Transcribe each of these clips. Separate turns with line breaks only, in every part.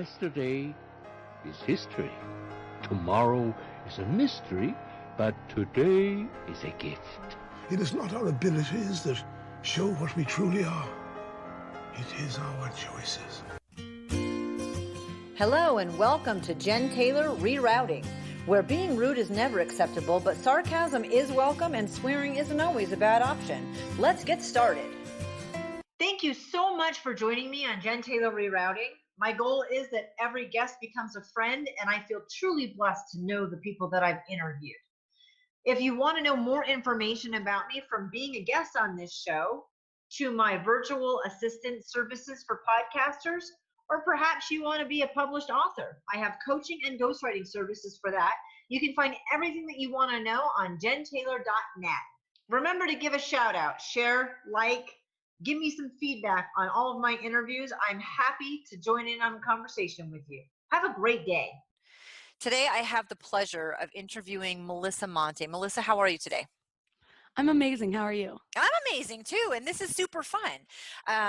Yesterday is history. Tomorrow is a mystery, but today is a gift.
It is not our abilities that show what we truly are. It is our choices.
Hello and welcome to Jen Taylor Rerouting, where being rude is never acceptable, but sarcasm is welcome and swearing isn't always a bad option. Let's get started. Thank you so much for joining me on Jen Taylor Rerouting. My goal is that every guest becomes a friend, and I feel truly blessed to know the people that I've interviewed. If you want to know more information about me, from being a guest on this show to my virtual assistant services for podcasters, or perhaps you want to be a published author, I have coaching and ghostwriting services for that. You can find everything that you want to know on jentaylor.net. Remember to give a shout out, share, like, give me some feedback on all of my interviews. I'm happy to join in on a conversation with you. Have a great day. Today, I have the pleasure of interviewing Melissa Monte. Melissa, how are you today?
I'm amazing. How are you?
I'm amazing too, and this is super fun.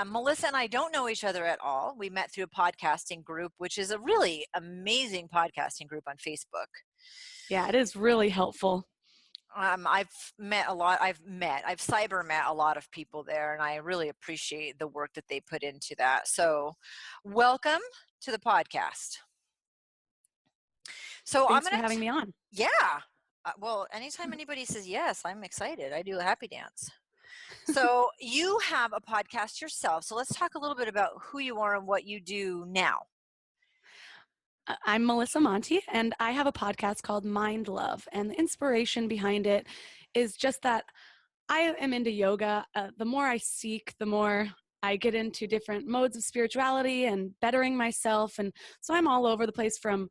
Melissa and I don't know each other at all. We met through a podcasting group, which is a really amazing podcasting group on Facebook.
Yeah, it is really helpful.
I've cyber met a lot of people there, and I really appreciate the work that they put into that. So welcome to the podcast. So
Thanks for having me on.
Yeah. Well, anytime anybody says yes, I'm excited. I do a happy dance. So you have a podcast yourself. So let's talk a little bit about who you are and what you do now.
I'm Melissa Monte, and I have a podcast called Mind Love. And the inspiration behind it is just that I am into yoga. The more I seek, the more I get into different modes of spirituality and bettering myself. And so I'm all over the place, from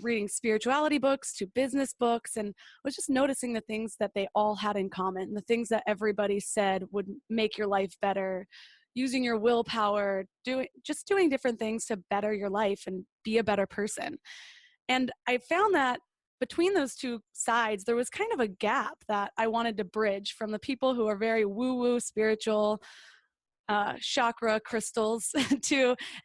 reading spirituality books to business books, and was just noticing the things that they all had in common, the things that everybody said would make your life better, using your willpower, doing different things to better your life and be a better person. And I found that between those two sides, there was kind of a gap that I wanted to bridge, from the people who are very woo-woo spiritual, chakra crystals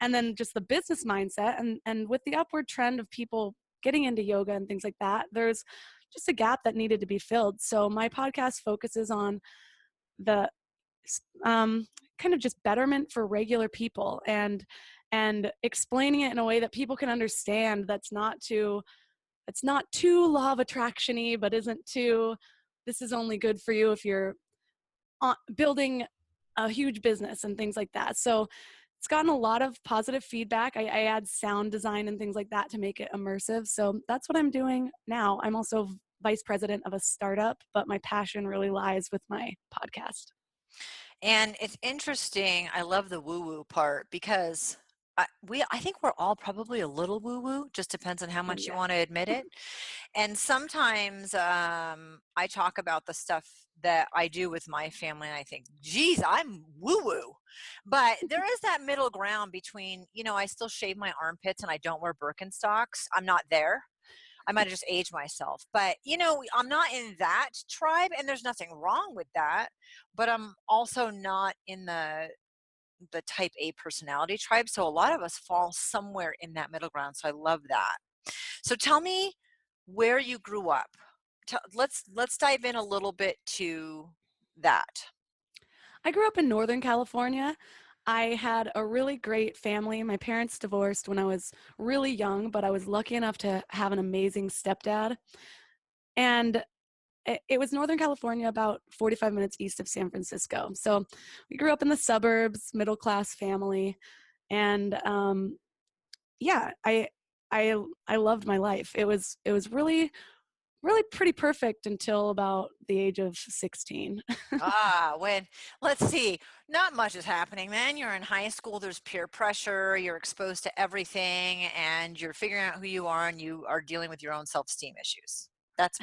and then just the business mindset. And with the upward trend of people getting into yoga and things like that, there's just a gap that needed to be filled. So my podcast focuses on the kind of just betterment for regular people, and explaining it in a way that people can understand. That's not too law of attraction-y, but isn't too, this is only good for you if you're building a huge business and things like that. So it's gotten a lot of positive feedback. I add sound design and things like that to make it immersive. So that's what I'm doing now. I'm also vice president of a startup, but my passion really lies with my podcast.
And it's interesting. I love the woo-woo part, because I think we're all probably a little woo-woo. Just depends on how much you want to admit it. And sometimes I talk about the stuff that I do with my family, and I think, geez, I'm woo-woo. But there is that middle ground between, I still shave my armpits and I don't wear Birkenstocks. I'm not there. I might have just aged myself. But, I'm not in that tribe, and there's nothing wrong with that. But I'm also not in the type A personality tribe. So a lot of us fall somewhere in that middle ground. So I love that. So tell me where you grew up. Let's dive in a little bit to that.
I grew up in Northern California. I had a really great family. My parents divorced when I was really young, but I was lucky enough to have an amazing stepdad. And it was Northern California, about 45 minutes east of San Francisco. So we grew up in the suburbs, middle-class family. And I loved my life. It was really, really pretty perfect until about the age of 16.
Let's see, not much is happening then. You're in high school, there's peer pressure, you're exposed to everything, and you're figuring out who you are, and you are dealing with your own self-esteem issues. That's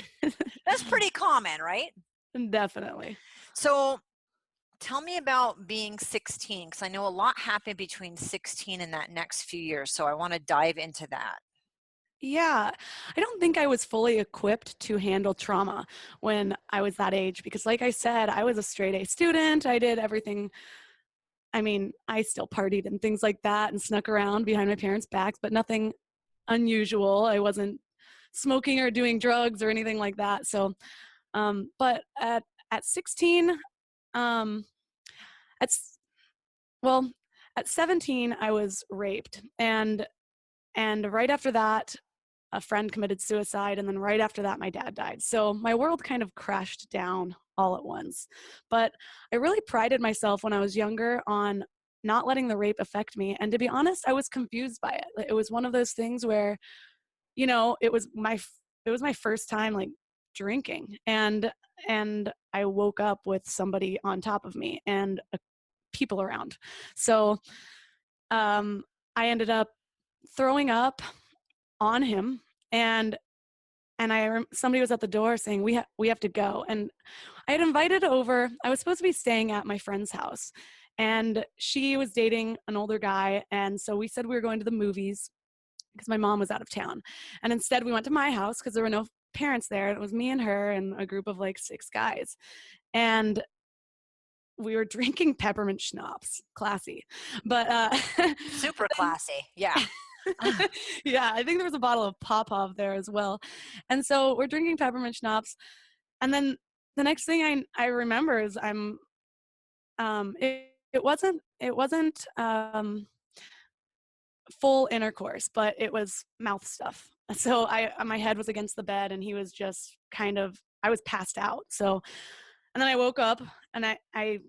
pretty common, right?
Definitely.
So tell me about being 16, because I know a lot happened between 16 and that next few years. So I want to dive into that.
Yeah, I don't think I was fully equipped to handle trauma when I was that age, because like I said, I was a straight A student. I did everything I mean, I still partied and things like that and snuck around behind my parents' backs, but nothing unusual. I wasn't smoking or doing drugs or anything like that. So, but at 16, um, at well, at 17, I was raped, and right after that, a friend committed suicide, and then right after that, my dad died. So my world kind of crashed down all at once. But I really prided myself when I was younger on not letting the rape affect me. And to be honest, I was confused by it. It was one of those things where, you know, it was my first time like drinking, and I woke up with somebody on top of me and people around. So I ended up throwing up on him, and somebody was at the door saying we have to go, and I had invited over. I was supposed to be staying at my friend's house, and she was dating an older guy, and so we said we were going to the movies because my mom was out of town, and instead we went to my house because there were no parents there. It was me and her and a group of like 6 guys, and we were drinking peppermint schnapps. Classy. But
Super classy. Yeah.
yeah, I think there was a bottle of Popov there as well. And so we're drinking peppermint schnapps, and then the next thing I remember is it wasn't full intercourse, but it was mouth stuff. So my head was against the bed, and he was just I was passed out. So, and then I woke up and I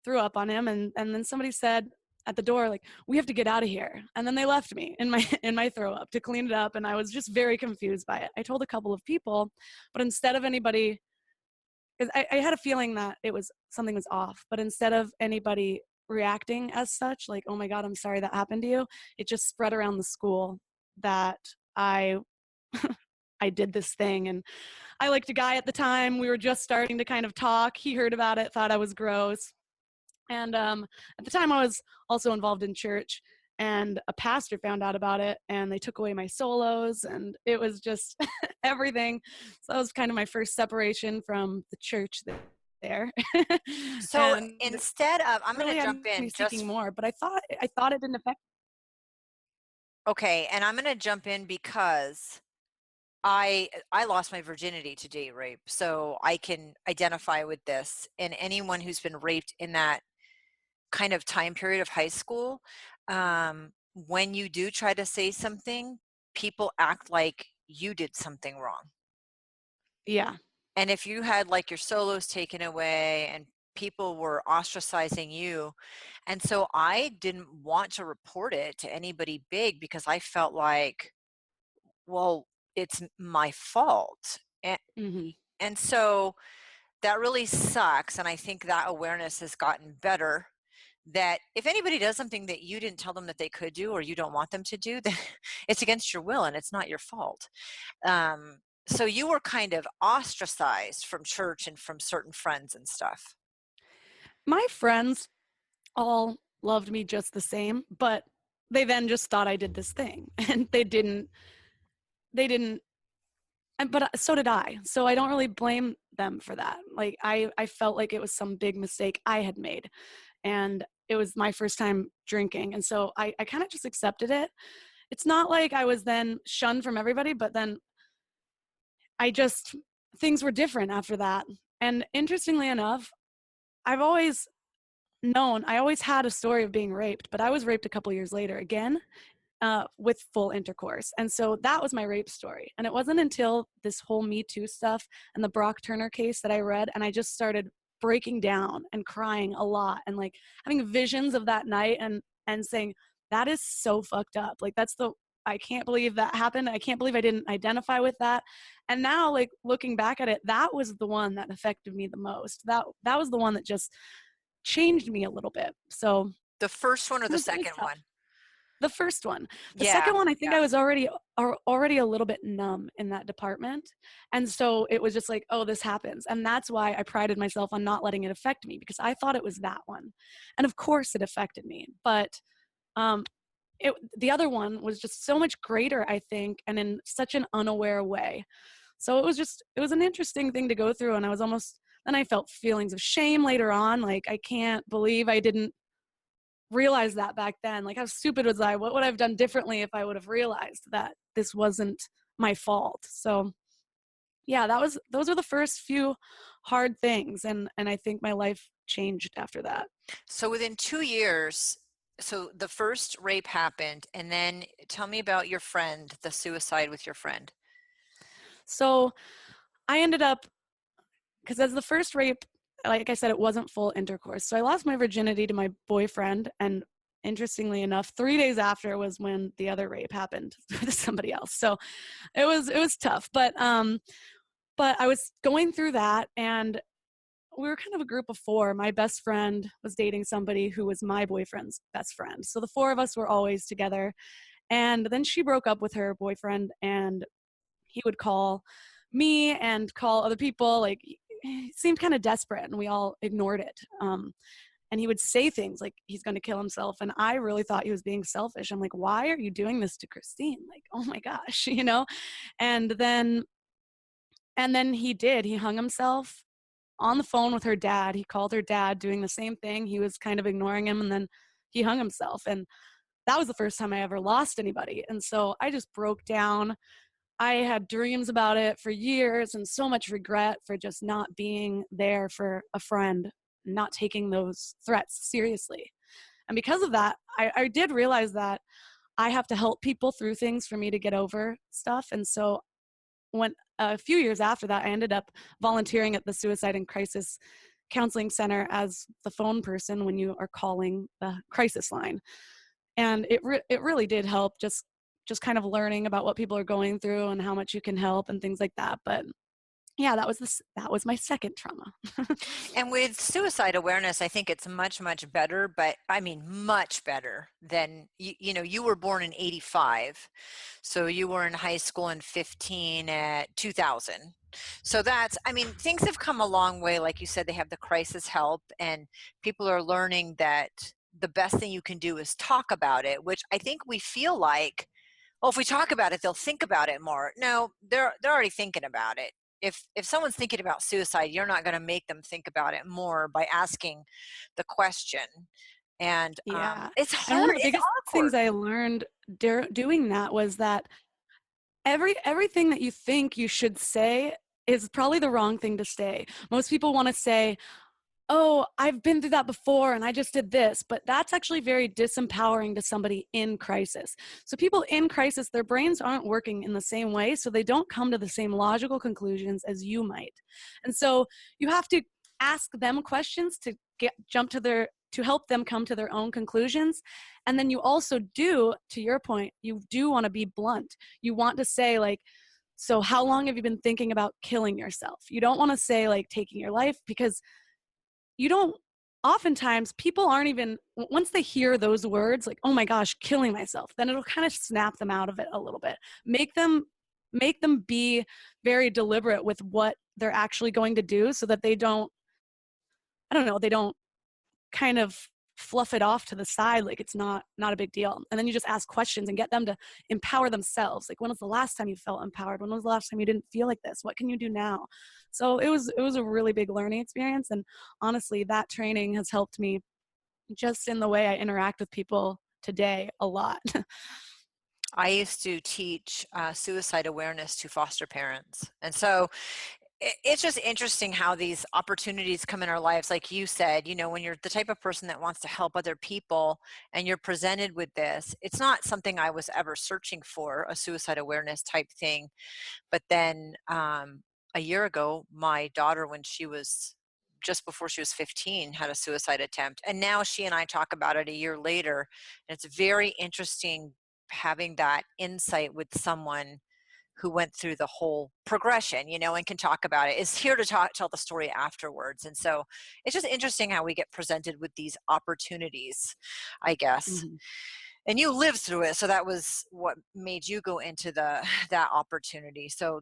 threw up on him, and then somebody said at the door, like, we have to get out of here. And then they left me in my throw up to clean it up, and I was just very confused by it. I told a couple of people, but instead of anybody, because I had a feeling that something was off, but instead of anybody reacting as such, like, oh my God, I'm sorry that happened to you, it just spread around the school that I I did this thing. And I liked a guy at the time. We were just starting to kind of talk. He heard about it, thought I was gross. And at the time, I was also involved in church, and a pastor found out about it, and they took away my solos, and it was just everything. So that was kind of my first separation from the church there.
So
And
instead of, I'm
really
going to
had
jump in
me
just
seeking more, but I thought it didn't affect.
okay, and I'm going to jump in because I lost my virginity to date rape, so I can identify with this. And anyone who's been raped in that kind of time period of high school, when you do try to say something, people act like you did something wrong.
Yeah.
And if you had like your solos taken away and people were ostracizing you, and so I didn't want to report it to anybody big because I felt like, well, it's my fault.
Hmm.
And so that really sucks. And I think that awareness has gotten better, that if anybody does something that you didn't tell them that they could do or you don't want them to do, then it's against your will and it's not your fault. So you were kind of ostracized from church and from certain friends and stuff.
My friends all loved me just the same, but they then just thought I did this thing, and they didn't, but so did I. So I don't really blame them for that. Like I felt like it was some big mistake I had made, and it was my first time drinking. And so I kind of just accepted it. It's not like I was then shunned from everybody, but then things were different after that. And interestingly enough, I've always I always had a story of being raped, but I was raped a couple years later again, with full intercourse. And so that was my rape story. And it wasn't until this whole Me Too stuff and the Brock Turner case that I read, and I just started breaking down and crying a lot and like having visions of that night and saying, that is so fucked up. Like I can't believe that happened. I can't believe I didn't identify with that. And now, like, looking back at it, that was the one that affected me the most. That was the one that just changed me a little bit. So
The first one or
it
the
was
second
tough.
one?
The first one. The
Yeah.
second one, I think I was already a little bit numb in that department. And so it was just like, oh, this happens. And that's why I prided myself on not letting it affect me, because I thought it was that one. And of course it affected me. But the other one was just so much greater, I think, and in such an unaware way. So it was an interesting thing to go through. And then I felt feelings of shame later on. Like, I can't believe I didn't realize that back then. Like, how stupid was I? What would I have done differently if I would have realized that this wasn't my fault? So yeah, those were the first few hard things, and I think my life changed after that.
So within 2 years, so the first rape happened, and then tell me about your friend, the suicide with your friend.
So I ended up, because as the first rape, like I said, it wasn't full intercourse. So I lost my virginity to my boyfriend, and interestingly enough, 3 days after was when the other rape happened with somebody else. So it was tough, but I was going through that, and we were kind of a group of four. My best friend was dating somebody who was my boyfriend's best friend. So the four of us were always together. And then she broke up with her boyfriend, and he would call me and call other people. Like, he seemed kind of desperate, and we all ignored it. And he would say things like he's going to kill himself. And I really thought he was being selfish. I'm like, why are you doing this to Christine? Like, oh my gosh, you know? And then he did. He hung himself on the phone with her dad. He called her dad doing the same thing. He was kind of ignoring him, and then he hung himself. And that was the first time I ever lost anybody. And so I just broke down. I had dreams about it for years, and so much regret for just not being there for a friend, not taking those threats seriously. And because of that, I did realize that I have to help people through things for me to get over stuff. And so when a few years after that, I ended up volunteering at the Suicide and Crisis Counseling Center as the phone person when you are calling the crisis line. And it really did help, just kind of learning about what people are going through and how much you can help and things like that. But yeah, that was my second trauma.
And with suicide awareness, I think it's much, much better, but I mean, much better than, you know, you were born in 85. So you were in high school in 15 at 2000. So that's, I mean, things have come a long way. Like you said, they have the crisis help, and people are learning that the best thing you can do is talk about it, which I think we feel like, well, if we talk about it, they'll think about it more. No, they're already thinking about it. If someone's thinking about suicide, you're not going to make them think about it more by asking the question. And
Yeah.
it's
And one
hard.
of the
It's
biggest
awkward.
things I learned doing that was that everything that you think you should say is probably the wrong thing to say. Most people want to say, oh, I've been through that before and I just did this, but that's actually very disempowering to somebody in crisis. So people in crisis, their brains aren't working in the same way, so they don't come to the same logical conclusions as you might. And so you have to ask them questions to to help them come to their own conclusions. And then you also do, to your point, you do want to be blunt. You want to say, like, so how long have you been thinking about killing yourself? You don't want to say like taking your life, because you don't, oftentimes people aren't even, once they hear those words like, oh my gosh, killing myself, then it'll kind of snap them out of it a little bit. Make them be very deliberate with what they're actually going to do, so that they don't, I don't know, they don't kind of fluff it off to the side like it's not a big deal. And then you just ask questions and get them to empower themselves. Like, when was the last time you felt empowered? When was the last time you didn't feel like this? What can you do now? So it was a really big learning experience. And honestly, that training has helped me just in the way I interact with people today a lot.
I used to teach suicide awareness to foster parents. And so it's just interesting how these opportunities come in our lives. Like you said, you know, when you're the type of person that wants to help other people and you're presented with this, it's not something I was ever searching for, a suicide awareness type thing. But then a year ago, my daughter, when she was just before she was 15, had a suicide attempt. And now she and I talk about it a year later. And it's very interesting having that insight with someone who went through the whole progression, you know, and can talk about it, is here to tell the story afterwards. And so it's just interesting how we get presented with these opportunities, I guess.
Mm-hmm.
And you lived through it, so that was what made you go into that opportunity. So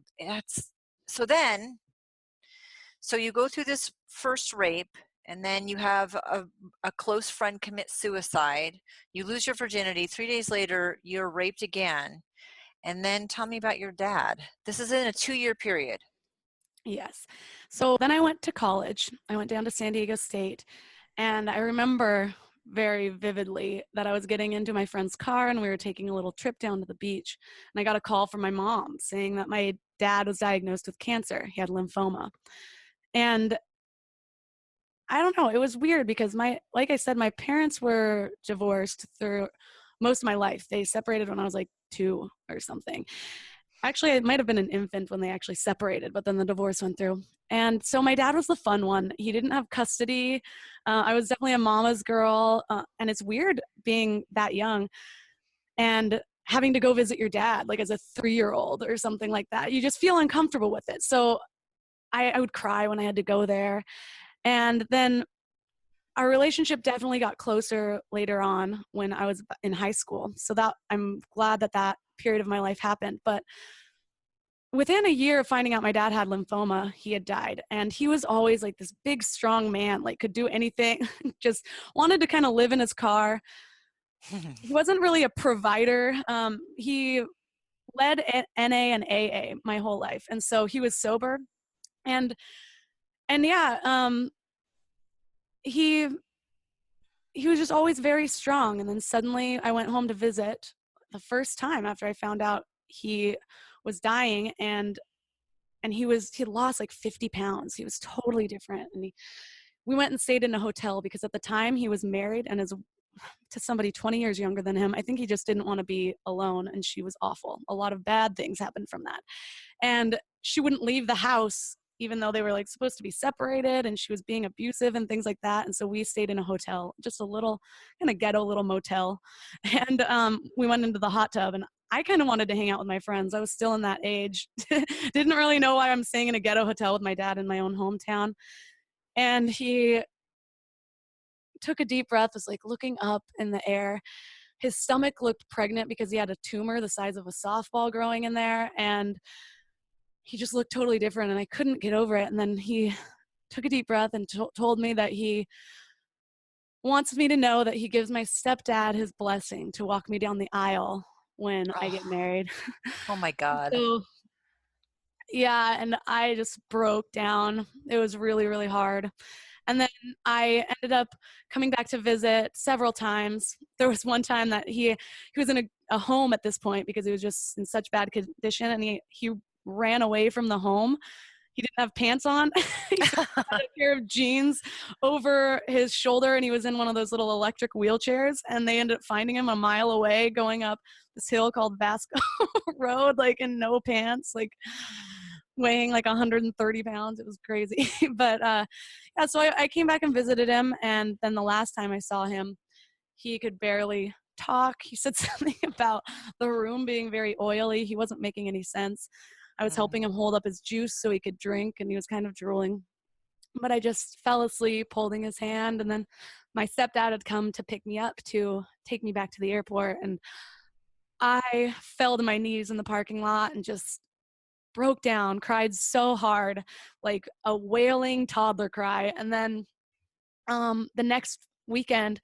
so you go through this first rape, and then you have a close friend commit suicide. You lose your virginity. 3 days later, you're raped again. And then tell me about your dad. This is in a 2-year period.
Yes. So then I went to college. I went down to San Diego State, and I remember very vividly that I was getting into my friend's car and we were taking a little trip down to the beach. And I got a call from my mom saying that my dad was diagnosed with cancer. He had lymphoma. And I don't know, it was weird because like I said, my parents were divorced through most of my life. They separated when I was like 2 or something. Actually, I might have been an infant when they actually separated, but then the divorce went through. And so my dad was the fun one. He didn't have custody. I was definitely a mama's girl. And it's weird being that young and having to go visit your dad, like as a 3-year-old or something like that. You just feel uncomfortable with it. So I would cry when I had to go there. And then our relationship definitely got closer later on when I was in high school. So that I'm glad that period of my life happened. But within a year of finding out my dad had lymphoma, he had died. And he was always like this big, strong man, like could do anything, just wanted to kind of live in his car. He wasn't really a provider. He led NA and AA my whole life. And so he was sober. And yeah, he was just always very strong. And then suddenly I went home to visit the first time after I found out he was dying, and he lost like 50 pounds. He was totally different. And we went and stayed in a hotel because at the time he was married and is to somebody 20 years younger than him. I think he just didn't want to be alone, and she was awful. A lot of bad things happened from that. And she wouldn't leave the house even though they were like supposed to be separated, and she was being abusive and things like that. And so we stayed in a hotel, just a little kind of ghetto little motel. And we went into the hot tub, and I kind of wanted to hang out with my friends. I was still in that age. Didn't really know why I'm staying in a ghetto hotel with my dad in my own hometown. And he took a deep breath, was like looking up in the air. His stomach looked pregnant because he had a tumor the size of a softball growing in there. And he just looked totally different, and I couldn't get over it. And then he took a deep breath and told me that he wants me to know that he gives my stepdad his blessing to walk me down the aisle when I get married.
Oh my God.
So, yeah, and I just broke down. It was really, really hard. And then I ended up coming back to visit several times. There was one time that he was in a home at this point because he was just in such bad condition, and he ran away from the home. He didn't have pants on. He had a pair of jeans over his shoulder, and he was in one of those little electric wheelchairs, and they ended up finding him a mile away going up this hill called Vasco Road, like in no pants, like weighing like 130 pounds. It was crazy. But yeah, so I came back and visited him, and then the last time I saw him, he could barely talk. He said something about the room being very oily. He wasn't making any sense. I was helping him hold up his juice so he could drink, and he was kind of drooling. But I just fell asleep holding his hand, and then my stepdad had come to pick me up to take me back to the airport, and I fell to my knees in the parking lot and just broke down, cried so hard, like a wailing toddler cry. And then the next weekend,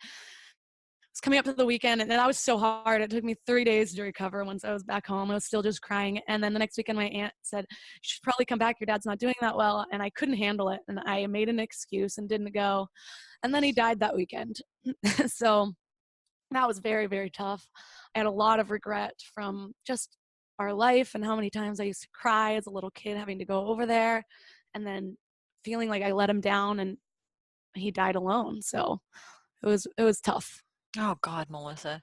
was coming up to the weekend, and that was so hard. It took me 3 days to recover. Once I was back home, I was still just crying. And then the next weekend, my aunt said, "You should probably come back. Your dad's not doing that well." And I couldn't handle it, and I made an excuse and didn't go. And then he died that weekend. So that was very, very tough. I had a lot of regret from just our life and how many times I used to cry as a little kid having to go over there, and then feeling like I let him down, and he died alone. So it was tough.
Oh God, Melissa.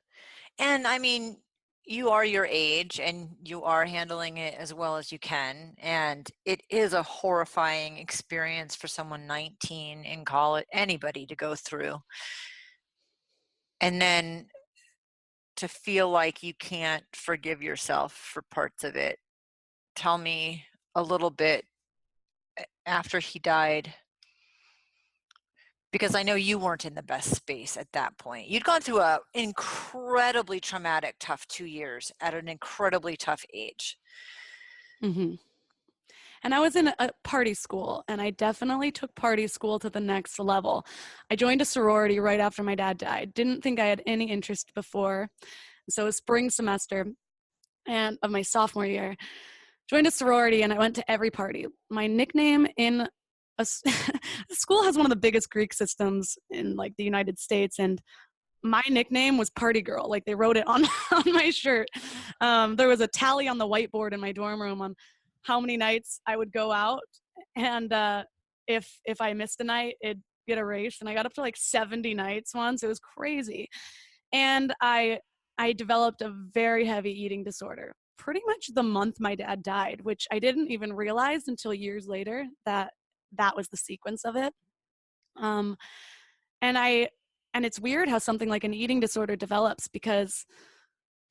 And I mean, you are your age and you are handling it as well as you can. And it is a horrifying experience for someone 19 in college, anybody to go through. And then to feel like you can't forgive yourself for parts of it. Tell me a little bit after he died, because I know you weren't in the best space at that point. You'd gone through an incredibly traumatic, tough 2 years at an incredibly tough age.
Mm-hmm. And I was in a party school, and I definitely took party school to the next level. I joined a sorority right after my dad died. Didn't think I had any interest before. So it was spring semester and of my sophomore year. Joined a sorority, and I went to every party. My nickname in the school has one of the biggest Greek systems in like the United States, and my nickname was Party Girl. Like they wrote it on, on my shirt. There was a tally on the whiteboard in my dorm room on how many nights I would go out. And if I missed a night, it'd get erased. And I got up to like 70 nights once. It was crazy. And I developed a very heavy eating disorder pretty much the month my dad died, which I didn't even realize until years later that that was the sequence of it. Um, and it's weird how something like an eating disorder develops, because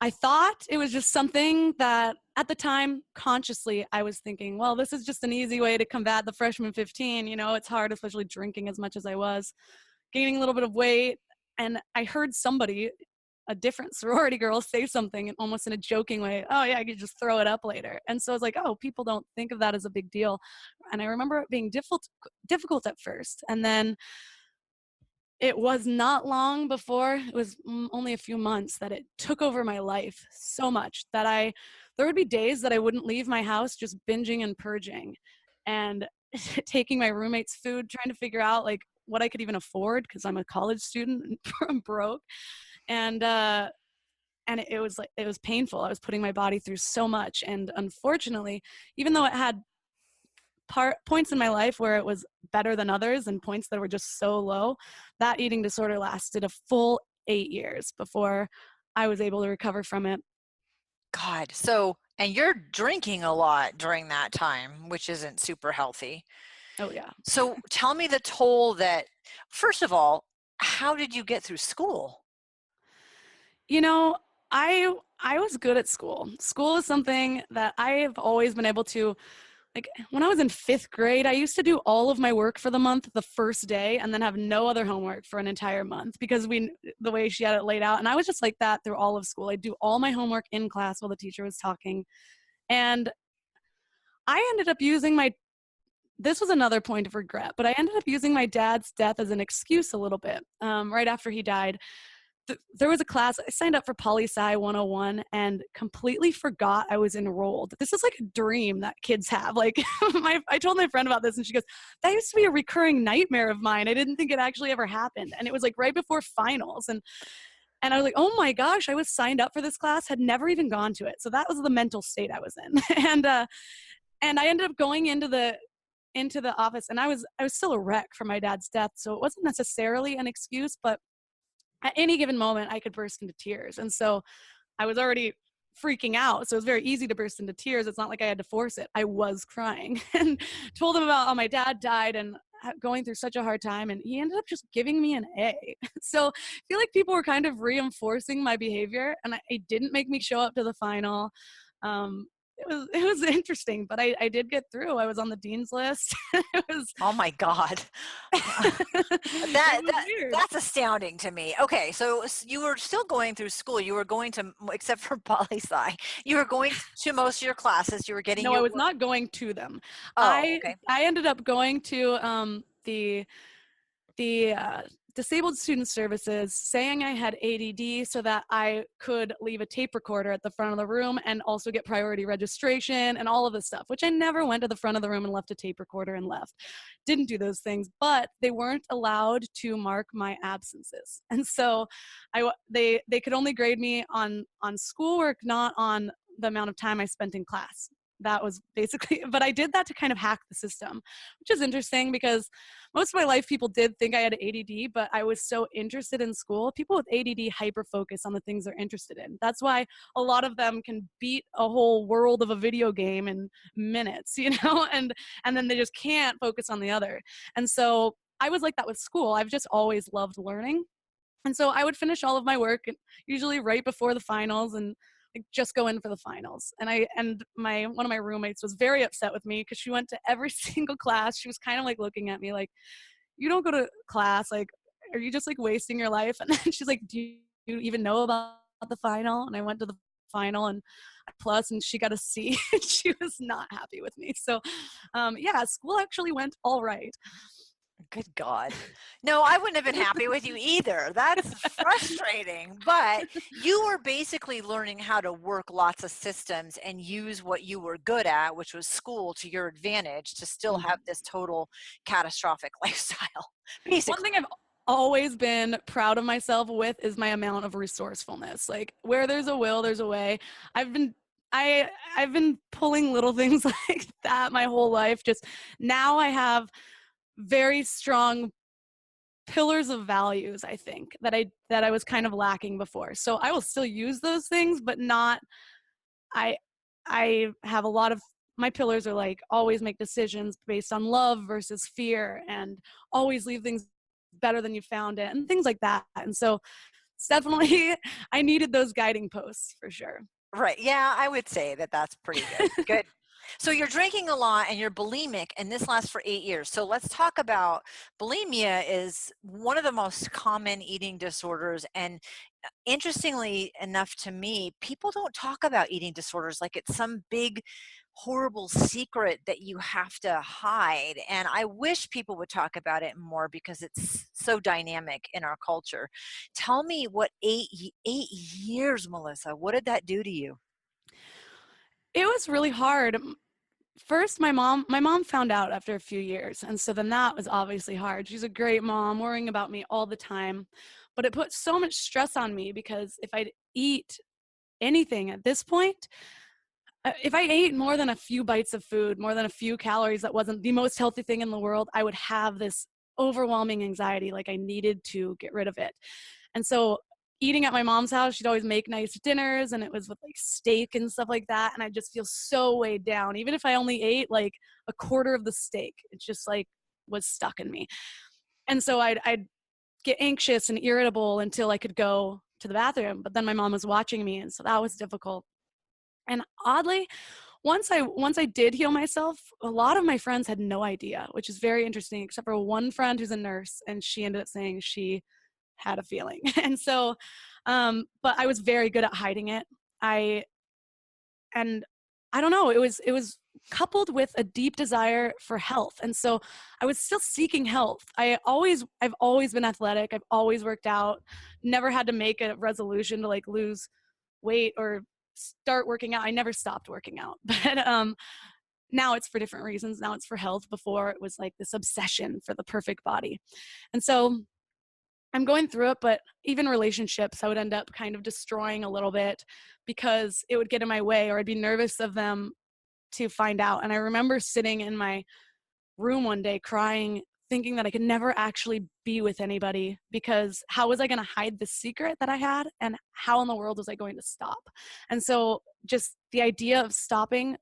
I thought it was just something that at the time consciously I was thinking, well, this is just an easy way to combat the freshman 15. You know, it's hard, especially drinking as much as I was, gaining a little bit of weight. And I heard somebody, a different sorority girl, say something almost in a joking way, oh yeah, I could just throw it up later. And so I was like, oh, people don't think of that as a big deal. And I remember it being difficult at first. And then it was not long before, it was only a few months, that it took over my life so much that there would be days that I wouldn't leave my house, just binging and purging and taking my roommate's food, trying to figure out like what I could even afford, because I'm a college student and I'm broke. And it was painful. I was putting my body through so much. And unfortunately, even though it had points in my life where it was better than others and points that were just so low, that eating disorder lasted a full 8 years before I was able to recover from it.
God. So, and you're drinking a lot during that time, which isn't super healthy.
Oh yeah.
So tell me the toll that, first of all, how did you get through school?
You know, I was good at school. School is something that I've always been able to, like when I was in 5th grade, I used to do all of my work for the month the first day and then have no other homework for an entire month, because the way she had it laid out. And I was just like that through all of school. I'd do all my homework in class while the teacher was talking. And I ended up using this was another point of regret, but I ended up using my dad's death as an excuse a little bit. Right after he died, there was a class, I signed up for Poli-Sci 101 and completely forgot I was enrolled. This is like a dream that kids have. Like I told my friend about this and she goes, that used to be a recurring nightmare of mine. I didn't think it actually ever happened. And it was like right before finals. And I was like, oh my gosh, I was signed up for this class, had never even gone to it. So that was the mental state I was in. And I ended up going into the office, and I was still a wreck from my dad's death. So it wasn't necessarily an excuse, but at any given moment I could burst into tears. And so I was already freaking out. So it was very easy to burst into tears. It's not like I had to force it. I was crying and told him about how my dad died and going through such a hard time. And he ended up just giving me an A. So I feel like people were kind of reinforcing my behavior, and it didn't make me show up to the final. It was interesting, but I did get through. I was on the dean's list. It was,
Oh my God. That's astounding to me. Okay. So you were still going through school. You were going to, except for poli-sci, you were going to most of your classes. You were getting
No, I was not going to them.
Oh, okay.
I ended up going to the disabled student services, saying I had ADD so that I could leave a tape recorder at the front of the room and also get priority registration and all of this stuff, which I never went to the front of the room and left a tape recorder and left. Didn't do those things, but they weren't allowed to mark my absences. And so they could only grade me on schoolwork, not on the amount of time I spent in class. That was basically, but I did that to kind of hack the system, which is interesting because most of my life people did think I had ADD, but I was so interested in school. People with ADD hyper-focus on the things they're interested in. That's why a lot of them can beat a whole world of a video game in minutes, you know, and then they just can't focus on the other. And so I was like that with school. I've just always loved learning. And so I would finish all of my work usually right before the finals and just go in for the finals. And one of my roommates was very upset with me because she went to every single class. She was kind of like looking at me like, you don't go to class, like, are you just like wasting your life? And then she's like, do you even know about the final? And I went to the final and plus, and she got a C. She was not happy with me. So yeah, school actually went all right.
Good God. No, I wouldn't have been happy with you either. That's frustrating. But you were basically learning how to work lots of systems and use what you were good at, which was school, to your advantage to still have this total catastrophic lifestyle. Basically.
always been proud of myself with is my amount of resourcefulness. Like where there's a will, there's a way. I've been I've been pulling little things like that my whole life. Just now I have very strong pillars of values, I think, that I was kind of lacking before. So I will still use those things, but not I I have a lot of my pillars are like always make decisions based on love versus fear, and always leave things better than you found it, and things like that. And so it's definitely I needed those guiding posts for sure.
Right. Yeah, I would say that that's pretty good. Good. So you're drinking a lot and you're bulimic, and this lasts for 8 years. So let's talk about bulimia is one of the most common eating disorders. And interestingly enough to me, people don't talk about eating disorders like it's some big, horrible secret that you have to hide. And I wish people would talk about it more because it's so dynamic in our culture. Tell me what 8 years, Melissa, what did that do to you?
It was really hard. First, my mom found out after a few years, and so then that was obviously hard. She's a great mom, worrying about me all the time, but it put so much stress on me because if I'd eat anything at this point, if I ate more than a few bites of food, more than a few calories that wasn't the most healthy thing in the world, I would have this overwhelming anxiety, like I needed to get rid of it. And so eating at my mom's house, she'd always make nice dinners, and it was with like steak and stuff like that. And I just feel so weighed down. Even if I only ate like a quarter of the steak, it just like was stuck in me. And so I'd get anxious and irritable until I could go to the bathroom. But then my mom was watching me, and so that was difficult. And oddly, once I did heal myself, a lot of my friends had no idea, which is very interesting, except for one friend who's a nurse, and she ended up saying she had a feeling. And so, but I was very good at hiding it. I and I don't know, it was coupled with a deep desire for health. And so I was still seeking health. I've always been athletic. I've always worked out, never had to make a resolution to like lose weight or start working out. I never stopped working out. But now it's for different reasons. Now it's for health. Before it was like this obsession for the perfect body. And so I'm going through it, but even relationships, I would end up kind of destroying a little bit because it would get in my way, or I'd be nervous of them to find out. And I remember sitting in my room one day crying, thinking that I could never actually be with anybody because how was I going to hide the secret that I had, and how in the world was I going to stop? And so just the idea of stopping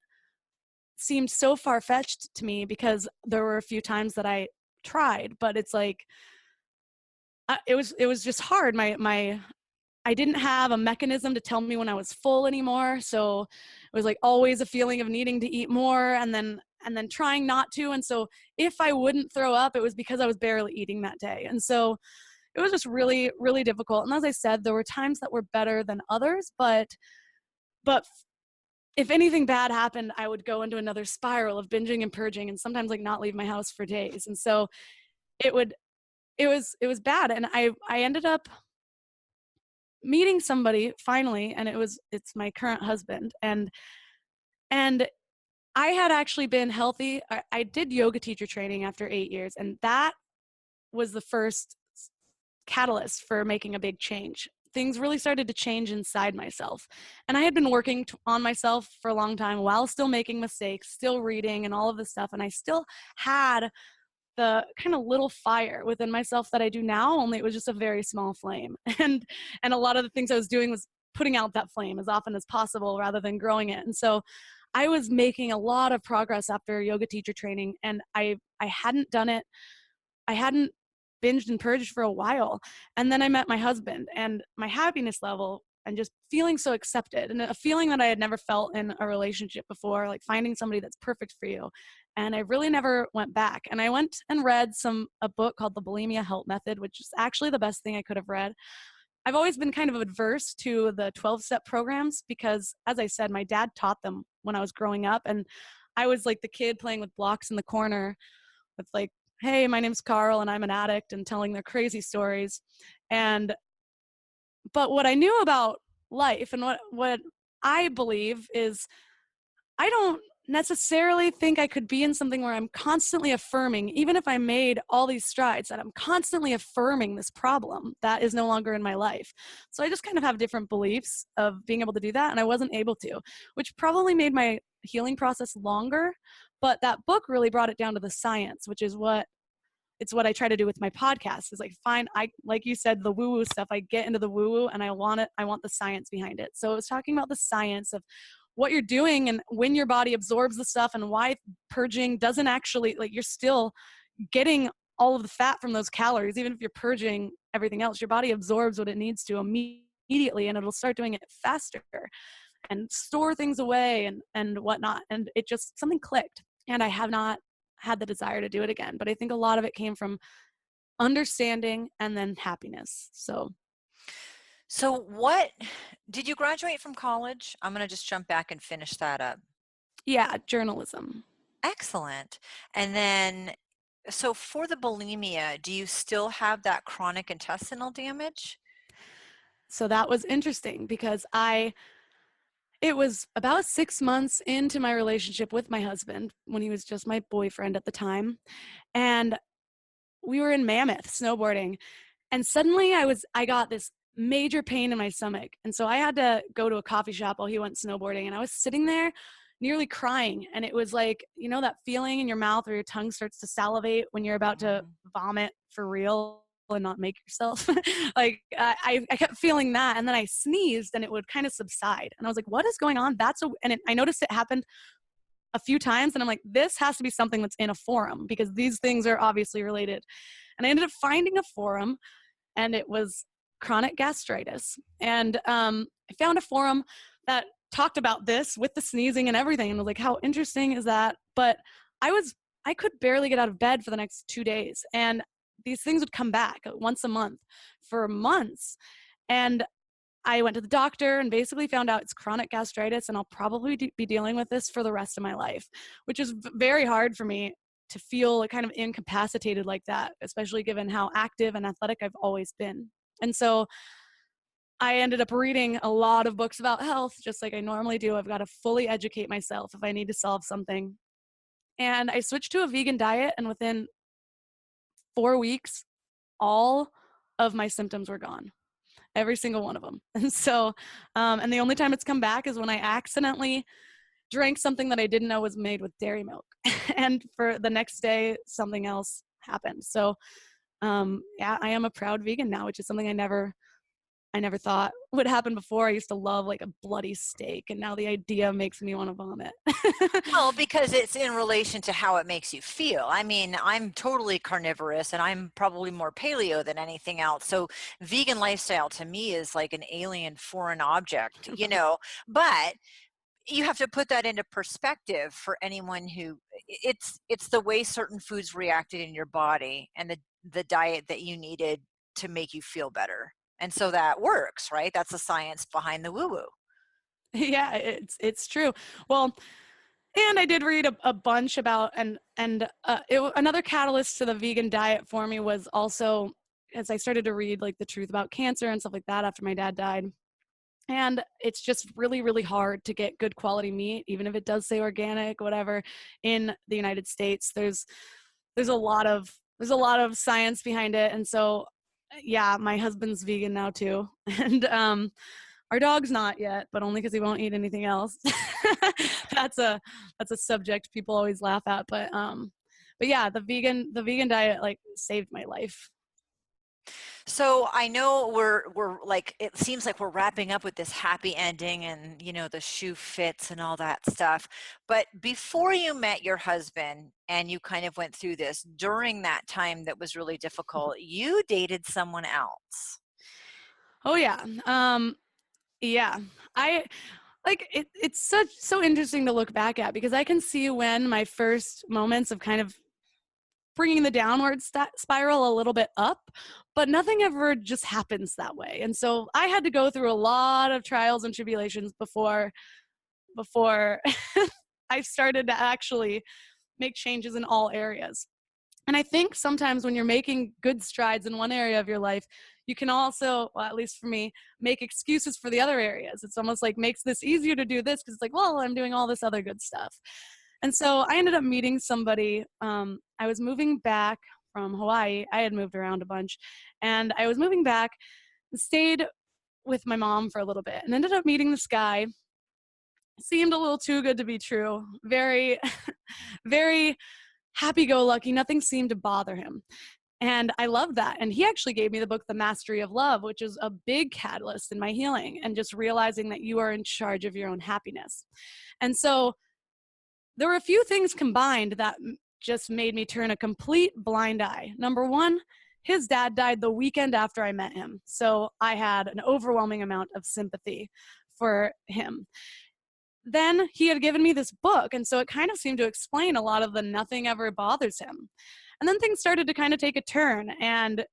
seemed so far-fetched to me because there were a few times that I tried, but it's like it was just hard. My I didn't have a mechanism to tell me when I was full anymore, so it was like always a feeling of needing to eat more, and then trying not to. And so if I wouldn't throw up, it was because I was barely eating that day. And so it was just really, really difficult. And as I said, there were times that were better than others, but if anything bad happened, I would go into another spiral of binging and purging, and sometimes like not leave my house for days. And so it would it was bad. And I ended up meeting somebody finally, and it's my current husband. And I had actually been healthy. I did yoga teacher training after 8 years, and that was the first catalyst for making a big change. Things really started to change inside myself. And I had been working on myself for a long time while still making mistakes, still reading and all of this stuff. And I still had the kind of little fire within myself that I do now, only it was just a very small flame. And a lot of the things I was doing was putting out that flame as often as possible rather than growing it. And so I was making a lot of progress after yoga teacher training, and I hadn't done it. I hadn't binged and purged for a while. And then I met my husband, and my happiness level and just feeling so accepted, and a feeling that I had never felt in a relationship before, like finding somebody that's perfect for you. And I really never went back. And I went and read a book called The Bulimia Help Method, which is actually the best thing I could have read. I've always been kind of adverse to the 12-step programs because, as I said, my dad taught them when I was growing up. And I was like the kid playing with blocks in the corner with like, hey, my name's Carl and I'm an addict, and telling their crazy stories. But what I knew about life and what I believe is I don't necessarily think I could be in something where I'm constantly affirming, even if I made all these strides, that I'm constantly affirming this problem that is no longer in my life. So I just kind of have different beliefs of being able to do that, and I wasn't able to, which probably made my healing process longer. But that book really brought it down to the science, which is what I try to do with my podcast, is like, fine, I, like you said, the woo-woo stuff, I get into the woo-woo and I want the science behind it. So it was talking about the science of what you're doing and when your body absorbs the stuff, and why purging doesn't actually, like, you're still getting all of the fat from those calories. Even if you're purging everything else, your body absorbs what it needs to immediately, and it'll start doing it faster and store things away and whatnot. And it just, something clicked, and I have not had the desire to do it again. But I think a lot of it came from understanding and then happiness.
So what did you graduate from college? I'm going to just jump back and finish that up.
Yeah, journalism.
Excellent. And then, so for the bulimia, do you still have that chronic intestinal damage?
So that was interesting because it was about 6 months into my relationship with my husband, when he was just my boyfriend at the time. And we were in Mammoth snowboarding, and suddenly I got this major pain in my stomach. And so I had to go to a coffee shop while he went snowboarding, and I was sitting there nearly crying. And it was like, that feeling in your mouth where your tongue starts to salivate when you're about to vomit for real and not make yourself. Like I kept feeling that, and then I sneezed and it would kind of subside, and I was like, what is going on? I noticed it happened a few times, and I'm like, this has to be something that's in a forum, because these things are obviously related. And I ended up finding a forum, and it was chronic gastritis. And I found a forum that talked about this with the sneezing and everything, and I was like, how interesting is that? But I could barely get out of bed for the next 2 days, and these things would come back once a month for months. And I went to the doctor and basically found out it's chronic gastritis, and I'll probably be dealing with this for the rest of my life, which is very hard for me to feel kind of incapacitated like that, especially given how active and athletic I've always been. And so I ended up reading a lot of books about health, just like I normally do. I've got to fully educate myself if I need to solve something. And I switched to a vegan diet, and within 4 weeks, all of my symptoms were gone. Every single one of them. And so, and the only time it's come back is when I accidentally drank something that I didn't know was made with dairy milk. And for the next day, something else happened. So, yeah, I am a proud vegan now, which is something I never thought would happen before. I used to love like a bloody steak, and now the idea makes me want to vomit.
Well, because it's in relation to how it makes you feel. I mean, I'm totally carnivorous, and I'm probably more paleo than anything else. So vegan lifestyle to me is like an alien foreign object, but you have to put that into perspective for anyone who it's the way certain foods reacted in your body, and the diet that you needed to make you feel better. And so that works, right? That's the science behind the woo-woo.
Yeah, it's true. Well, and I did read a bunch about, another catalyst to the vegan diet for me was also as I started to read like the truth about cancer and stuff like that after my dad died. And it's just really, really hard to get good quality meat, even if it does say organic, whatever, in the United States. There's a lot of science behind it. And so, yeah, my husband's vegan now too. And our dog's not yet, but only because he won't eat anything else. That's a subject people always laugh at. But yeah, the vegan diet like saved my life.
So I know we're like, it seems like we're wrapping up with this happy ending, and the shoe fits and all that stuff. But before you met your husband and you kind of went through this, during that time that was really difficult, you dated someone else.
Oh yeah. Yeah. I like it, it's so interesting to look back at, because I can see when my first moments of kind of bringing the downward spiral a little bit up, but nothing ever just happens that way. And so I had to go through a lot of trials and tribulations before I started to actually make changes in all areas. And I think sometimes when you're making good strides in one area of your life, you can also, well, at least for me, make excuses for the other areas. It's almost like makes this easier to do this because it's like, well, I'm doing all this other good stuff. And so I ended up meeting somebody. I was moving back from Hawaii. I had moved around a bunch, and I was moving back and stayed with my mom for a little bit and ended up meeting this guy. Seemed a little too good to be true. Very, very happy-go-lucky. Nothing seemed to bother him. And I love that. And he actually gave me the book, The Mastery of Love, which is a big catalyst in my healing and just realizing that you are in charge of your own happiness. And so there were a few things combined that just made me turn a complete blind eye. Number one, his dad died the weekend after I met him. So I had an overwhelming amount of sympathy for him. Then he had given me this book, and so it kind of seemed to explain a lot of the nothing ever bothers him. And then things started to kind of take a turn, and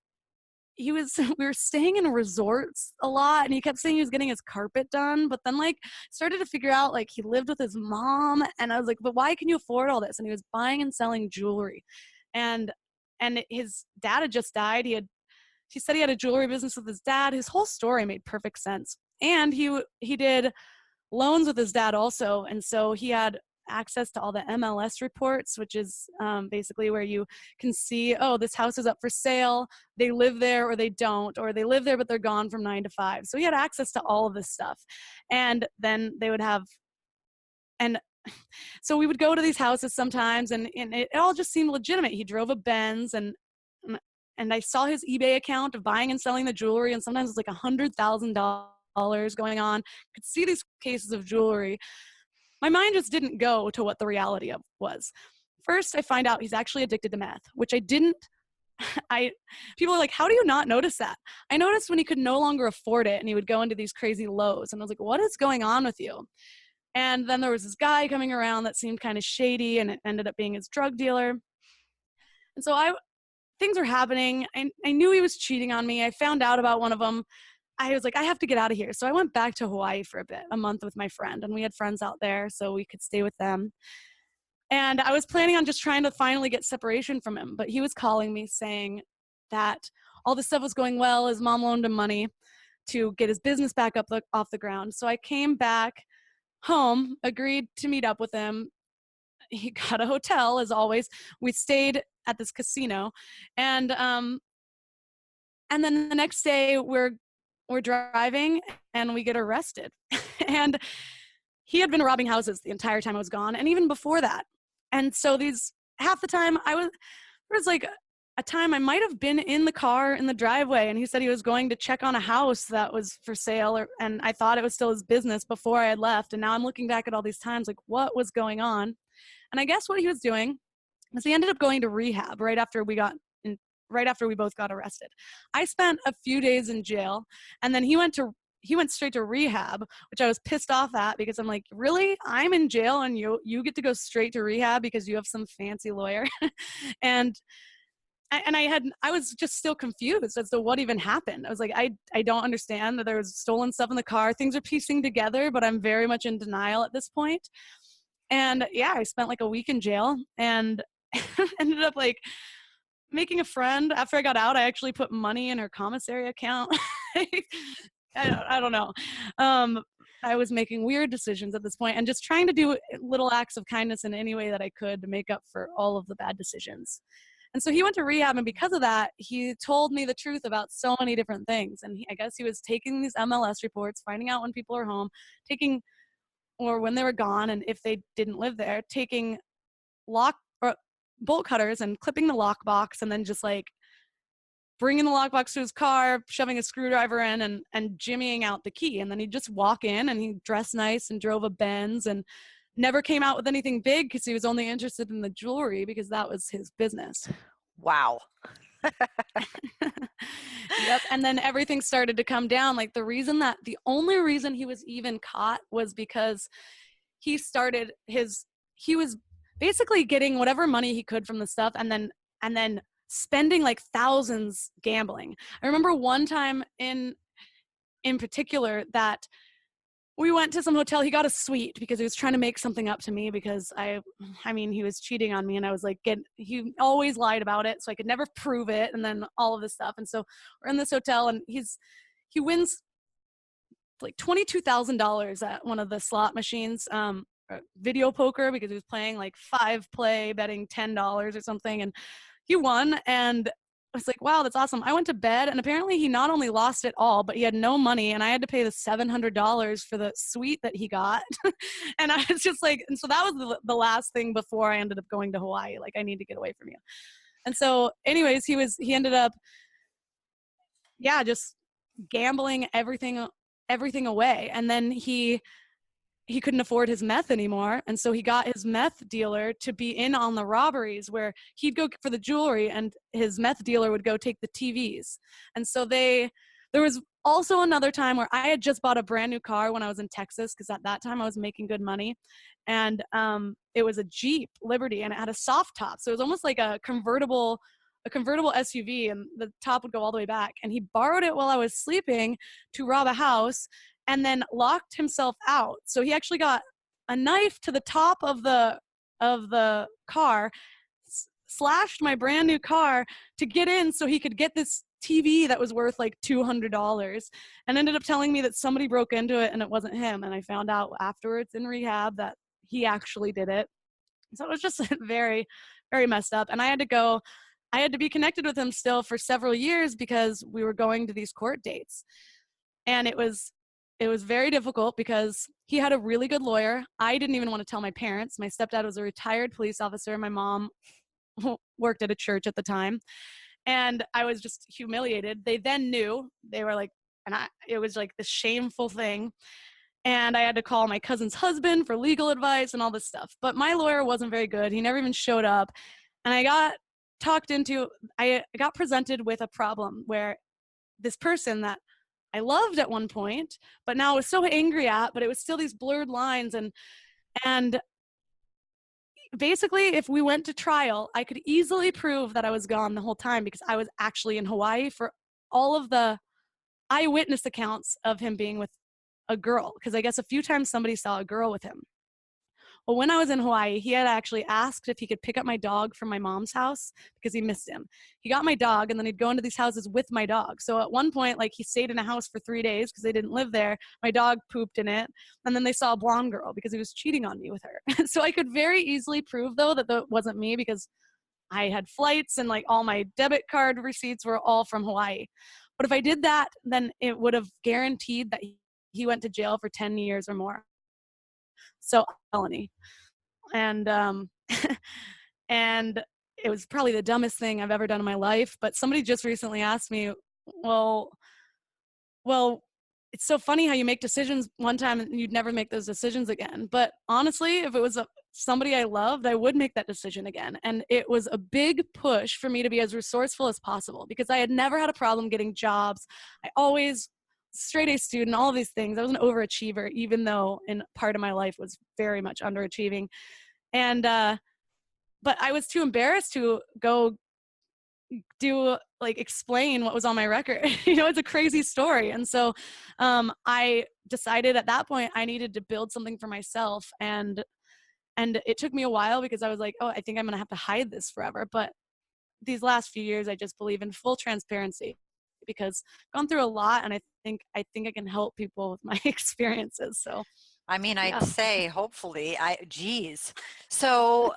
we were staying in resorts a lot, and he kept saying he was getting his carpet done, but then like started to figure out like he lived with his mom, and I was like, but why can you afford all this? And he was buying and selling jewelry, and his dad had just died. He said he had a jewelry business with his dad. His whole story made perfect sense, and he did loans with his dad also, and so he had access to all the MLS reports, which is basically where you can see, oh, this house is up for sale, they live there or they don't, or they live there but they're gone from 9 to 5. So he had access to all of this stuff. And then they would have, and so we would go to these houses sometimes, and it all just seemed legitimate. He drove a Benz, and I saw his eBay account of buying and selling the jewelry, and sometimes it's like $100,000 going on. Could see these cases of jewelry. My mind just didn't go to what the reality of was. First, I find out he's actually addicted to meth, which I didn't. People are like, how do you not notice that? I noticed when he could no longer afford it and he would go into these crazy lows, and I was like, what is going on with you? And then there was this guy coming around that seemed kind of shady, and it ended up being his drug dealer. And so things were happening. I knew he was cheating on me. I found out about one of them. I was like, I have to get out of here. So I went back to Hawaii for a month with my friend, and we had friends out there so we could stay with them. And I was planning on just trying to finally get separation from him, but he was calling me saying that all this stuff was going well. His mom loaned him money to get his business back off the ground. So I came back home, agreed to meet up with him. He got a hotel, as always. We stayed at this casino, and then the next day we're driving and we get arrested. And he had been robbing houses the entire time I was gone, and even before that. And so half the time there was like a time I might have been in the car in the driveway, and he said he was going to check on a house that was for sale, and I thought it was still his business before I had left. And now I'm looking back at all these times like, what was going on? And I guess what he was doing was he ended up going to rehab right after we both got arrested. I spent a few days in jail, and then he went straight to rehab, which I was pissed off at, because I'm like, really? I'm in jail and you get to go straight to rehab because you have some fancy lawyer? and I was just still confused as to what even happened. I was like, I don't understand that there was stolen stuff in the car. Things are piecing together, but I'm very much in denial at this point. And yeah, I spent like a week in jail, and ended up like making a friend. After I got out, I actually put money in her commissary account. I don't know. I was making weird decisions at this point and just trying to do little acts of kindness in any way that I could to make up for all of the bad decisions. And so he went to rehab, and because of that, he told me the truth about so many different things. And I guess he was taking these MLS reports, finding out when people are home, or when they were gone, and if they didn't live there, taking bolt cutters and clipping the lockbox, and then just like bringing the lockbox to his car, shoving a screwdriver in, and jimmying out the key. And then he'd just walk in, and he dressed nice and drove a Benz, and never came out with anything big because he was only interested in the jewelry because that was his business.
Wow.
Yep. And then everything started to come down. Like the only reason he was even caught was because he was basically getting whatever money he could from the stuff, and then spending like thousands gambling. I remember one time in particular that we went to some hotel. He got a suite because he was trying to make something up to me because I mean, he was cheating on me, and I was like, he always lied about it, so I could never prove it, and then all of this stuff. And so we're in this hotel, and he wins like $22,000 at one of the slot machines, video poker, because he was playing like 5-play, betting $10 or something, and he won. And I was like, wow, that's awesome. I went to bed, and apparently he not only lost it all, but he had no money, and I had to pay the $700 for the suite that he got. And I was just like, and so that was the last thing before I ended up going to Hawaii. Like, I need to get away from you. And so anyways, he ended up, yeah, just gambling everything away. And then he couldn't afford his meth anymore. And so he got his meth dealer to be in on the robberies, where he'd go for the jewelry and his meth dealer would go take the TVs. And so there was also another time where I had just bought a brand new car when I was in Texas, because at that time I was making good money. And it was a Jeep Liberty, and it had a soft top. So it was almost like a convertible SUV, and the top would go all the way back. And he borrowed it while I was sleeping to rob a house, and then locked himself out. So he actually got a knife to the top of the car, slashed my brand new car to get in so he could get this TV that was worth like $200, and ended up telling me that somebody broke into it and it wasn't him. And I found out afterwards in rehab that he actually did it. So it was just very, very messed up. And I had to be connected with him still for several years because we were going to these court dates. And it was very difficult because he had a really good lawyer. I didn't even want to tell my parents. My stepdad was a retired police officer. My mom worked at a church at the time. And I was just humiliated. They then knew. They were like, it was like this shameful thing. And I had to call my cousin's husband for legal advice and all this stuff. But my lawyer wasn't very good. He never even showed up. And I got presented with a problem where this person that I loved at one point, but now I was so angry at, but it was still these blurred lines. And basically, if we went to trial, I could easily prove that I was gone the whole time, because I was actually in Hawaii for all of the eyewitness accounts of him being with a girl, because I guess a few times somebody saw a girl with him. Well, when I was in Hawaii, he had actually asked if he could pick up my dog from my mom's house because he missed him. He got my dog, and then he'd go into these houses with my dog. So at one point, like, he stayed in a house for 3 days because they didn't live there. My dog pooped in it. And then they saw a blonde girl because he was cheating on me with her. So I could very easily prove, though, that that wasn't me, because I had flights and like all my debit card receipts were all from Hawaii. But if I did that, then it would have guaranteed that he went to jail for 10 years or more. So felony. And and it was probably the dumbest thing I've ever done in my life. But somebody just recently asked me, well, it's so funny how you make decisions one time and you'd never make those decisions again. But honestly, if it was somebody I loved, I would make that decision again. And it was a big push for me to be as resourceful as possible, because I had never had a problem getting jobs. I always straight A student, all of these things. I was an overachiever, even though in part of my life was very much underachieving. And, but I was too embarrassed to go explain what was on my record. It's a crazy story. And so I decided at that point I needed to build something for myself. And it took me a while, because I was like, oh, I think I'm going to have to hide this forever. But these last few years, I just believe in full transparency, because I've gone through a lot, and I think I can help people with my experiences. So,
I mean, I'd say hopefully. Geez. So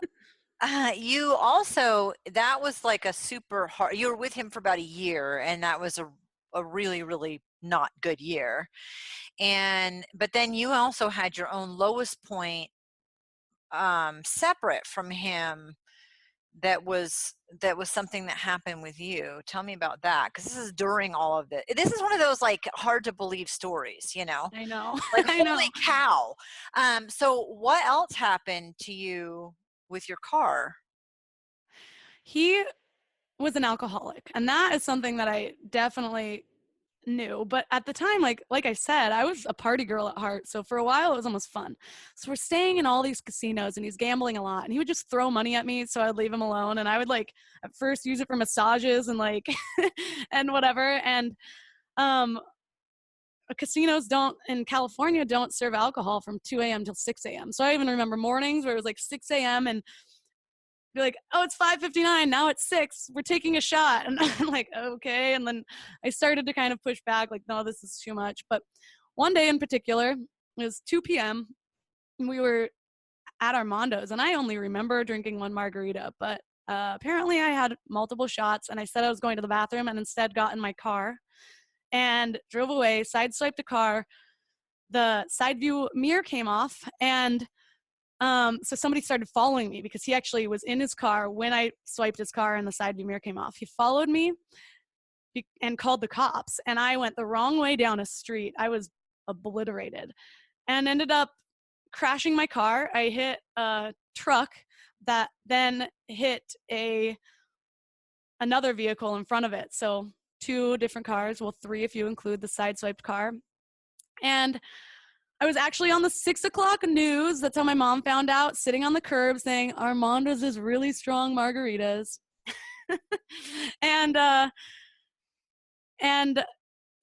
you also, that was like a super hard, you were with him for about a year, and that was a really, really not good year. But then you also had your own lowest point separate from him. That was something that happened with you. Tell me about that, because this is during all of this. This is one of those like hard to believe stories,
I know.
Like,
I
holy
know.
cow. So what else happened to you with your car?
He was an alcoholic, and that is something that I definitely knew. But at the time, like I said, I was a party girl at heart. So for a while, it was almost fun. So we're staying in all these casinos, and he's gambling a lot, and he would just throw money at me. So I'd leave him alone, and I would like at first use it for massages and like, and whatever. And casinos in California don't serve alcohol from 2 a.m. till 6 a.m. So I even remember mornings where it was like 6 a.m. and be like, oh, it's 5:59. Now it's 6. We're taking a shot. And I'm like, okay. And then I started to kind of push back, like, no, this is too much. But one day in particular, it was 2 p.m. and we were at Armando's, and I only remember drinking one margarita, but apparently I had multiple shots, and I said I was going to the bathroom and instead got in my car and drove away, sideswiped a car. The side view mirror came off, and so somebody started following me because he actually was in his car when I swiped his car and the side view mirror came off. He followed me and called the cops, and I went the wrong way down a street. I was obliterated and ended up crashing my car. I hit a truck that then hit another vehicle in front of it. So 2 different cars, well, 3 if you include the sideswiped car. And I was actually on the 6 o'clock news. That's how my mom found out, sitting on the curb saying, Armando's is really strong margaritas. and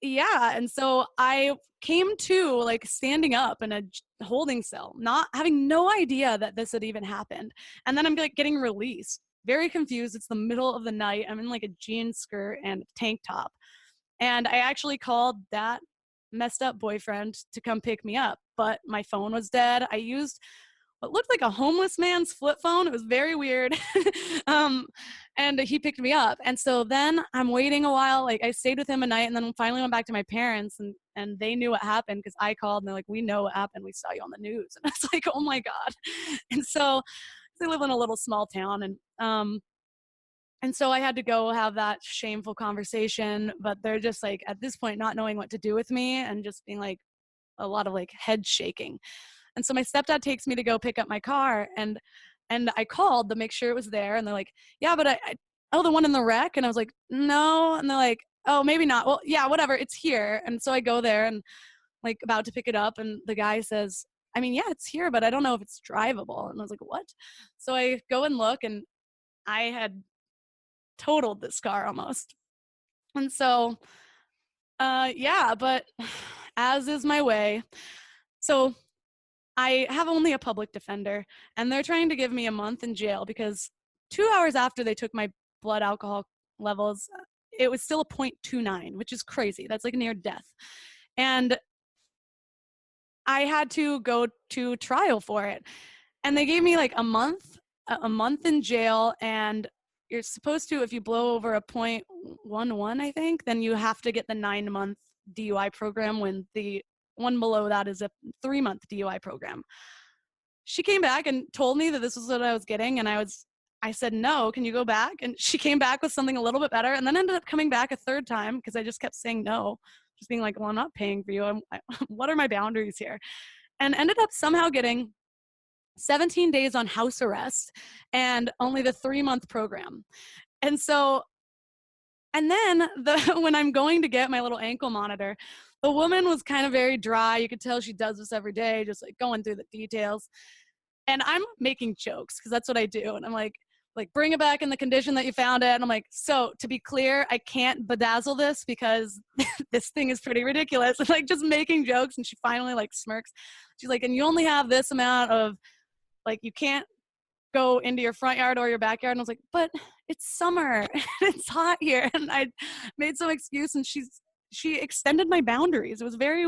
yeah, and so I came to like standing up in a holding cell, not having no idea that this had even happened. And then I'm like getting released, very confused. It's the middle of the night. I'm in like a jean skirt and tank top. And I actually called that messed up boyfriend to come pick me up, but my phone was dead. I used what looked like a homeless man's flip phone. It was very weird. And he picked me up. And so then I'm waiting a while. Like I stayed with him a night and then finally went back to my parents and they knew what happened because I called and they're like, we know what happened. We saw you on the news. And I was like, oh my God. And so they live in a little small town and so I had to go have that shameful conversation, but they're just like, at this point, not knowing what to do with me and just being like a lot of like head shaking. And so my stepdad takes me to go pick up my car and I called to make sure it was there. And they're like, yeah, but oh, the one in the wreck. And I was like, no. And they're like, oh, maybe not. Well, yeah, whatever. It's here. And so I go there and like about to pick it up. And the guy says, I mean, yeah, it's here, but I don't know if it's drivable. And I was like, what? So I go and look and I had totaled this car almost. And so, yeah, but as is my way. So I have only a public defender and they're trying to give me a month in jail because 2 hours after they took my blood alcohol levels, it was still a 0.29, which is crazy. That's like near death. And I had to go to trial for it. And they gave me like a month in jail, and you're supposed to, if you blow over a 0.11, I think, then you have to get the 9-month DUI program when the one below that is a 3-month DUI program. She came back and told me that this was what I was getting. And I said, no, can you go back? And she came back with something a little bit better and then ended up coming back a 3rd time because I just kept saying no, just being like, well, I'm not paying for you. What are my boundaries here? And ended up somehow getting 17 days on house arrest and only the 3-month program. And so, and then when I'm going to get my little ankle monitor, the woman was kind of very dry. You could tell she does this every day, just like going through the details. And I'm making jokes because that's what I do. And I'm like, bring it back in the condition that you found it. And I'm like, so to be clear, I can't bedazzle this because this thing is pretty ridiculous. And like just making jokes. And she finally like smirks. She's like, and you only have this amount of, like, you can't go into your front yard or your backyard. And I was like, but it's summer. It's hot here. And I made some excuse and she extended my boundaries. It was very,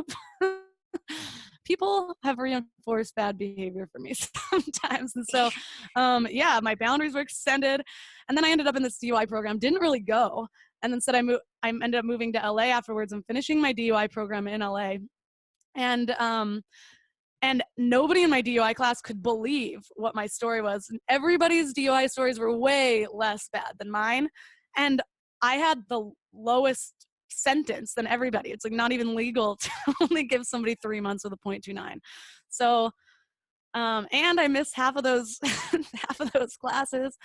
people have reinforced bad behavior for me sometimes. And so, yeah, my boundaries were extended. And then I ended up in this DUI program, didn't really go. And then said I ended up moving to LA afterwards and finishing my DUI program in LA. And nobody in my DUI class could believe what my story was. And everybody's DUI stories were way less bad than mine. And I had the lowest sentence than everybody. It's like not even legal to only give somebody 3 months with a 0.29. So, and I missed half of those classes.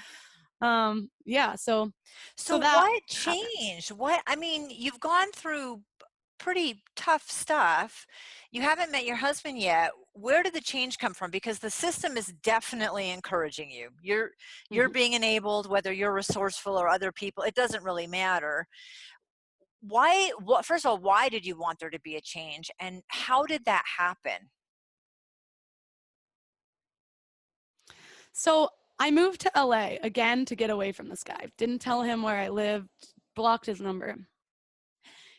Yeah. So
what changed? I mean, you've gone through pretty tough stuff. You haven't met your husband yet. Where did the change come from? Because the system is definitely encouraging you. You're being enabled, whether you're resourceful or other people, it doesn't really matter. first of all, why did you want there to be a change, and how did that happen?
So I moved to LA again to get away from this guy. Didn't tell him where I lived, blocked his number.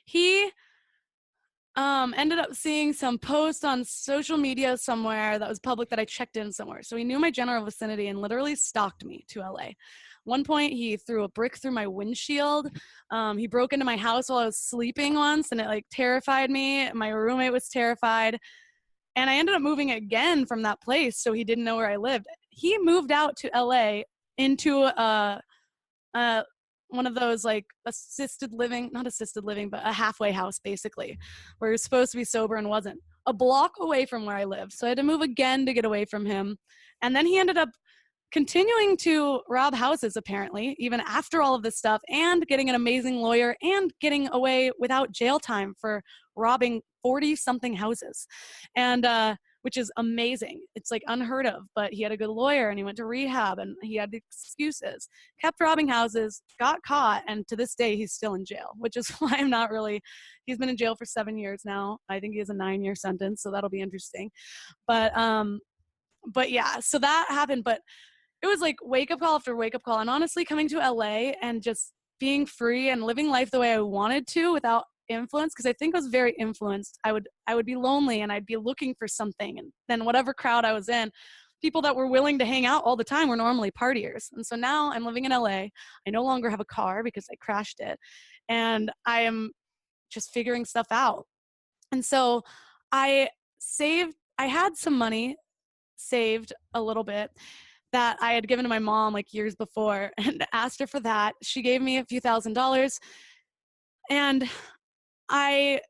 He ended up seeing some post on social media somewhere that was public that I checked in somewhere. So he knew my general vicinity and literally stalked me to LA. One point, he threw a brick through my windshield. He broke into my house while I was sleeping once, and it like terrified me. My roommate was terrified. And I ended up moving again from that place, so he didn't know where I lived. He moved out to LA into one of those like assisted living, not assisted living, but a halfway house basically, where you're supposed to be sober and wasn't. A block away from where I lived. So I had to move again to get away from him. And then he ended up continuing to rob houses, apparently, even after all of this stuff, and getting an amazing lawyer and getting away without jail time for robbing 40-something houses. And which is amazing. It's like unheard of, but he had a good lawyer and he went to rehab and he had excuses, kept robbing houses, got caught, and to this day he's still in jail, which is why I'm not really, he's been in jail for 7 years now. I think he has a 9-year sentence, so that'll be interesting. But yeah, so that happened, but it was like wake up call after wake up call. And honestly, coming to LA and just being free and living life the way I wanted to without influence, because I think I was very influenced. I would be lonely and I'd be looking for something, and then whatever crowd I was in, people that were willing to hang out all the time were normally partiers. And so now I'm living in LA. I no longer have a car because I crashed it, and I am just figuring stuff out. And so I had some money saved a little bit that I had given to my mom like years before and asked her for that. She gave me a few $1,000s, and I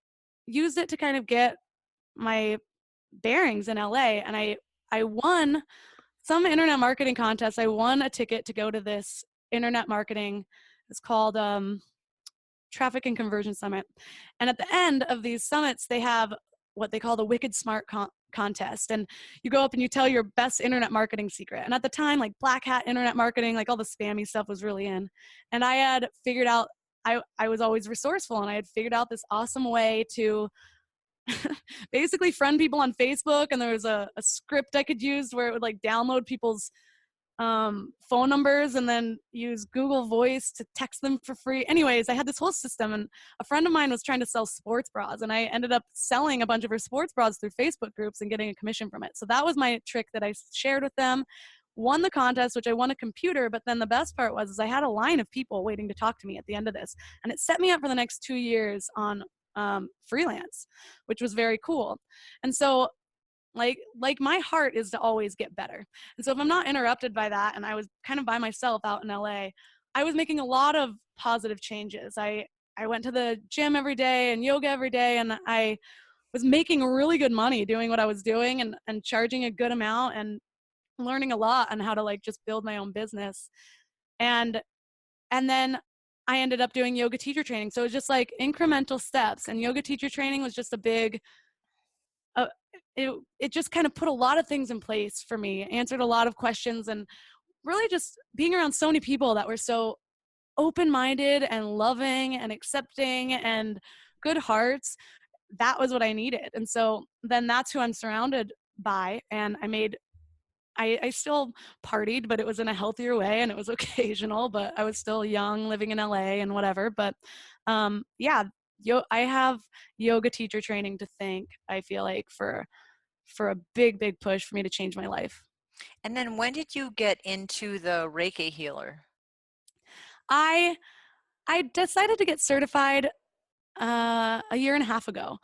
used it to kind of get my bearings in LA. And I won some internet marketing contest. I won a ticket to go to this internet marketing. It's called Traffic and Conversion Summit. And at the end of these summits, they have what they call the Wicked Smart contest. And you go up and you tell your best internet marketing secret. And at the time, like black hat internet marketing, like all the spammy stuff was really in. And I had figured out, I was always resourceful, and I had figured out this awesome way to basically friend people on Facebook. And there was a script I could use where it would like download people's phone numbers and then use Google Voice to text them for free. Anyways, I had this whole system, and a friend of mine was trying to sell sports bras, and I ended up selling a bunch of her sports bras through Facebook groups and getting a commission from it. So that was my trick that I shared with them. Won the contest, which I won a computer, but then the best part was I had a line of people waiting to talk to me at the end of this, and it set me up for the next 2 years on freelance, which was very cool. And so like my heart is to always get better. And so if I'm not interrupted by that, and I was kind of by myself out in LA, I was making a lot of positive changes. I went to the gym every day and yoga every day, and I was making really good money doing what I was doing, and charging a good amount, and learning a lot on how to like just build my own business. And then I ended up doing yoga teacher training. So it was just like incremental steps, and yoga teacher training was just a big, it just kind of put a lot of things in place for me, answered a lot of questions, and really just being around so many people that were so open-minded and loving and accepting and good hearts. That was what I needed. And so then that's who I'm surrounded by. And I still partied, but it was in a healthier way, and it was occasional, but I was still young, living in LA and whatever. But yeah, I have yoga teacher training to thank, I feel like, for a big push for me to change my life.
And then when did you get into the Reiki healer?
I decided to get certified a year and a half ago.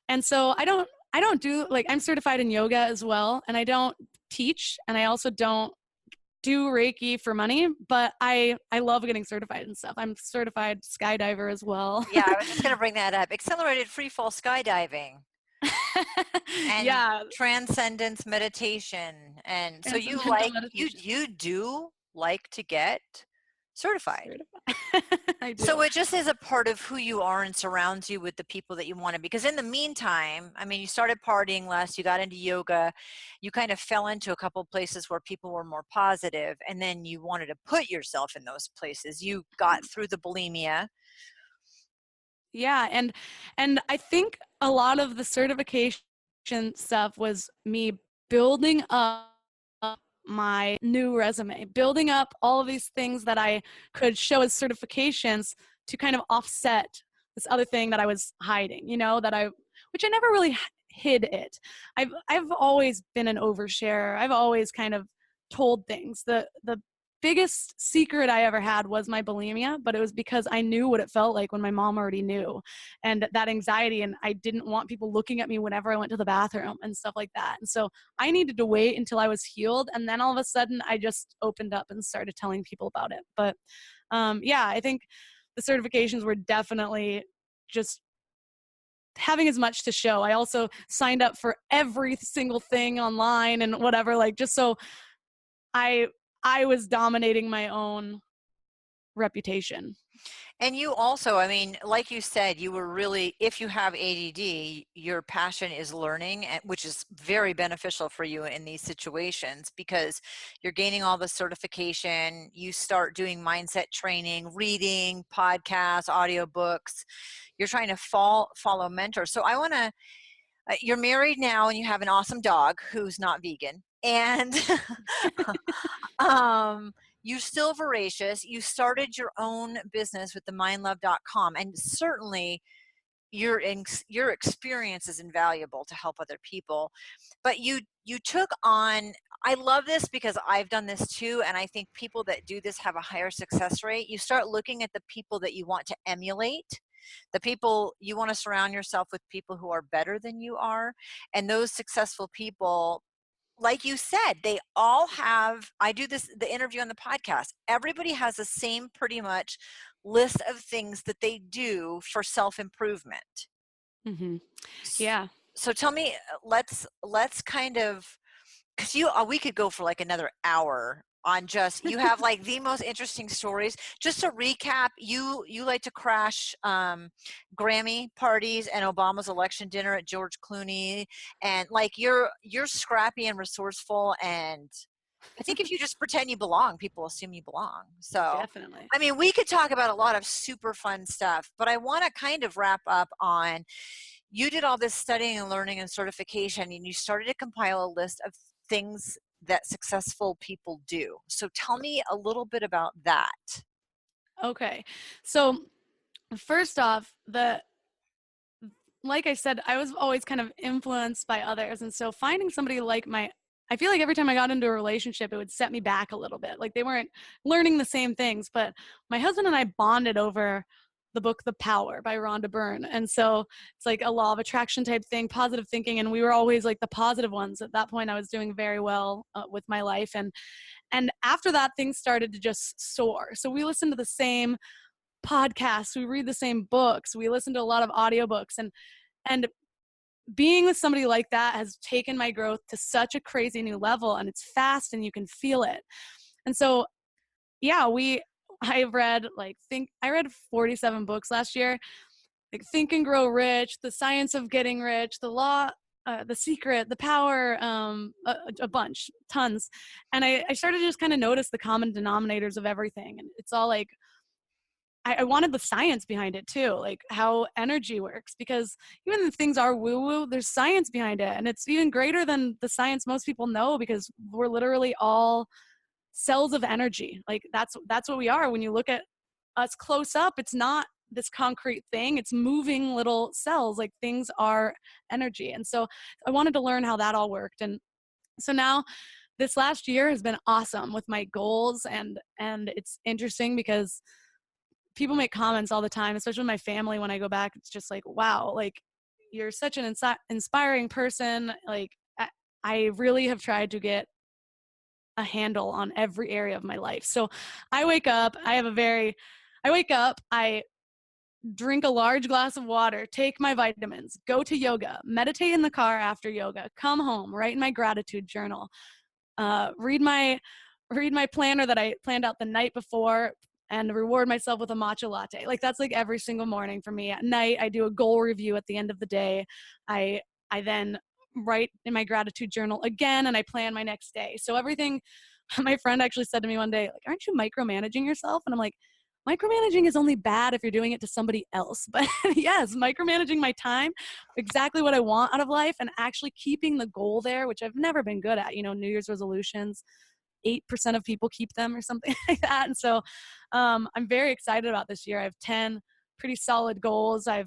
And so I don't do, like, I'm certified in yoga as well, and I don't teach, and I also don't do Reiki for money, but I love getting certified and stuff. I'm certified skydiver as well.
Yeah, I was just going to bring that up. Accelerated free fall skydiving. And
yeah,
transcendence meditation. And so you do like to get certified.
I do.
So it just is a part of who you are and surrounds you with the people that you want to, because in the meantime, I mean, you started partying less, you got into yoga, you kind of fell into a couple of places where people were more positive, and then you wanted to put yourself in those places. You got through the bulimia.
Yeah, and I think a lot of the certification stuff was me building up my new resume, building up all of these things that I could show as certifications to kind of offset this other thing that I was hiding, which I never really hid it. I've always been an oversharer. I've always kind of told things. The biggest secret I ever had was my bulimia, but it was because I knew what it felt like when my mom already knew, and that anxiety, and I didn't want people looking at me whenever I went to the bathroom and stuff like that. And so I needed to wait until I was healed, and then all of a sudden I just opened up and started telling people about it. But yeah, I think the certifications were definitely just having as much to show. I also signed up for every single thing online and whatever, like just so I was dominating my own reputation.
And you also, I mean, like you said, you were really, if you have ADD, your passion is learning, which is very beneficial for you in these situations because you're gaining all the certification. You start doing mindset training, reading, podcasts, audiobooks. You're trying to follow mentors. So I want to, you're married now and you have an awesome dog who's not vegan. And you're still voracious. You started your own business with the mindlove.com, and certainly your experience is invaluable to help other people. But you took on, I love this because I've done this too, and I think people that do this have a higher success rate. You start looking at the people that you want to emulate, the people you want to surround yourself with, people who are better than you are, and those successful people, like you said, they all have, I do this, the interview on the podcast, everybody has the same pretty much list of things that they do for self-improvement.
Mm-hmm. Yeah.
So tell me, let's kind of, because we could go for like another hour on just, you have like the most interesting stories. Just to recap, you like to crash Grammy parties and Obama's election dinner at George Clooney, and like you're scrappy and resourceful, and I think if you just pretend you belong, people assume you belong. So
Definitely.
I mean, we could talk about a lot of super fun stuff, but I want to kind of wrap up on, you did all this studying and learning and certification, and you started to compile a list of things that successful people do. So tell me a little bit about that.
Okay. So first off, like I said, I was always kind of influenced by others. And so finding somebody like I feel like every time I got into a relationship, it would set me back a little bit. Like they weren't learning the same things, but my husband and I bonded over the book, The Power by Rhonda Byrne. And so it's like a law of attraction type thing, positive thinking. And we were always like the positive ones. At that point, I was doing very well with my life. And after that, things started to just soar. So we listened to the same podcasts, we read the same books, we listen to a lot of audiobooks, and being with somebody like that has taken my growth to such a crazy new level, and it's fast and you can feel it. And so yeah, I read 47 books last year, like Think and Grow Rich, The Science of Getting Rich, The Law, The Secret, The Power, a bunch, tons. And I started to just kind of notice the common denominators of everything, and it's all like, I wanted the science behind it too, like how energy works, because even if things are woo-woo, there's science behind it. And it's even greater than the science most people know, because we're literally all cells of energy. Like that's what we are. When you look at us close up, it's not this concrete thing, it's moving little cells. Like things are energy. And so I wanted to learn how that all worked. And so now this last year has been awesome with my goals, and it's interesting because people make comments all the time, especially my family. When I go back, it's just like, wow, like you're such an inspiring person. Like I really have tried to get a handle on every area of my life. So I wake up, I drink a large glass of water, take my vitamins, go to yoga, meditate in the car after yoga, come home, write in my gratitude journal, read my planner that I planned out the night before, and reward myself with a matcha latte. Like that's like every single morning for me. At night, I do a goal review at the end of the day. I then write in my gratitude journal again, and I plan my next day. So everything, my friend actually said to me one day, like, aren't you micromanaging yourself? And I'm like, micromanaging is only bad if you're doing it to somebody else. But yes, micromanaging my time, exactly what I want out of life, and actually keeping the goal there, which I've never been good at. New Year's resolutions, 8% of people keep them or something like that. And so I'm very excited about this year. I have 10 pretty solid goals. I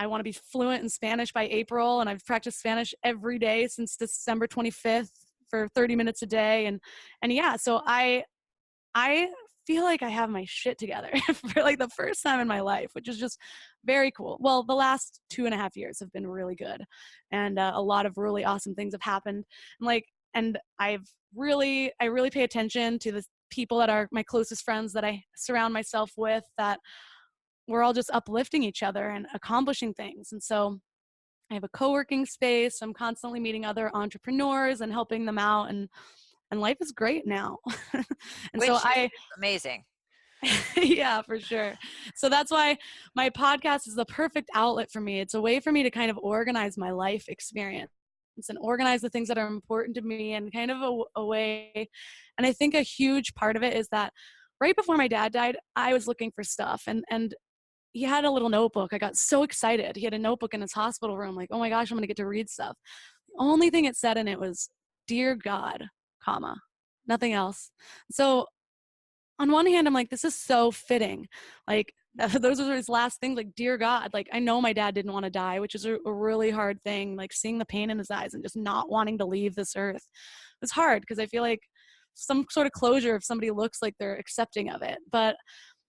want to be fluent in Spanish by April, and I've practiced Spanish every day since December 25th for 30 minutes a day. And yeah, so I feel like I have my shit together for like the first time in my life, which is just very cool. Well, the last 2.5 years have been really good, and a lot of really awesome things have happened. And I really pay attention to the people that are my closest friends that I surround myself with, that we're all just uplifting each other and accomplishing things. And so I have a co-working space. I'm constantly meeting other entrepreneurs and helping them out, and life is great now. And
Which
so
is amazing.
yeah, for sure. So that's why my podcast is the perfect outlet for me. It's a way for me to kind of organize my life experience and organize the things that are important to me, and kind of a way. And I think a huge part of it is that right before my dad died, I was looking for stuff, and he had a little notebook. I got so excited. He had a notebook in his hospital room, like, oh my gosh, I'm going to get to read stuff. The only thing it said in it was, "Dear God, comma, nothing else." So on one hand, I'm like, this is so fitting. Like, those are his last things, like, "Dear God." Like, I know my dad didn't want to die, which is a really hard thing. Like, seeing the pain in his eyes and just not wanting to leave this earth. It's hard because I feel like some sort of closure if somebody looks like they're accepting of it. But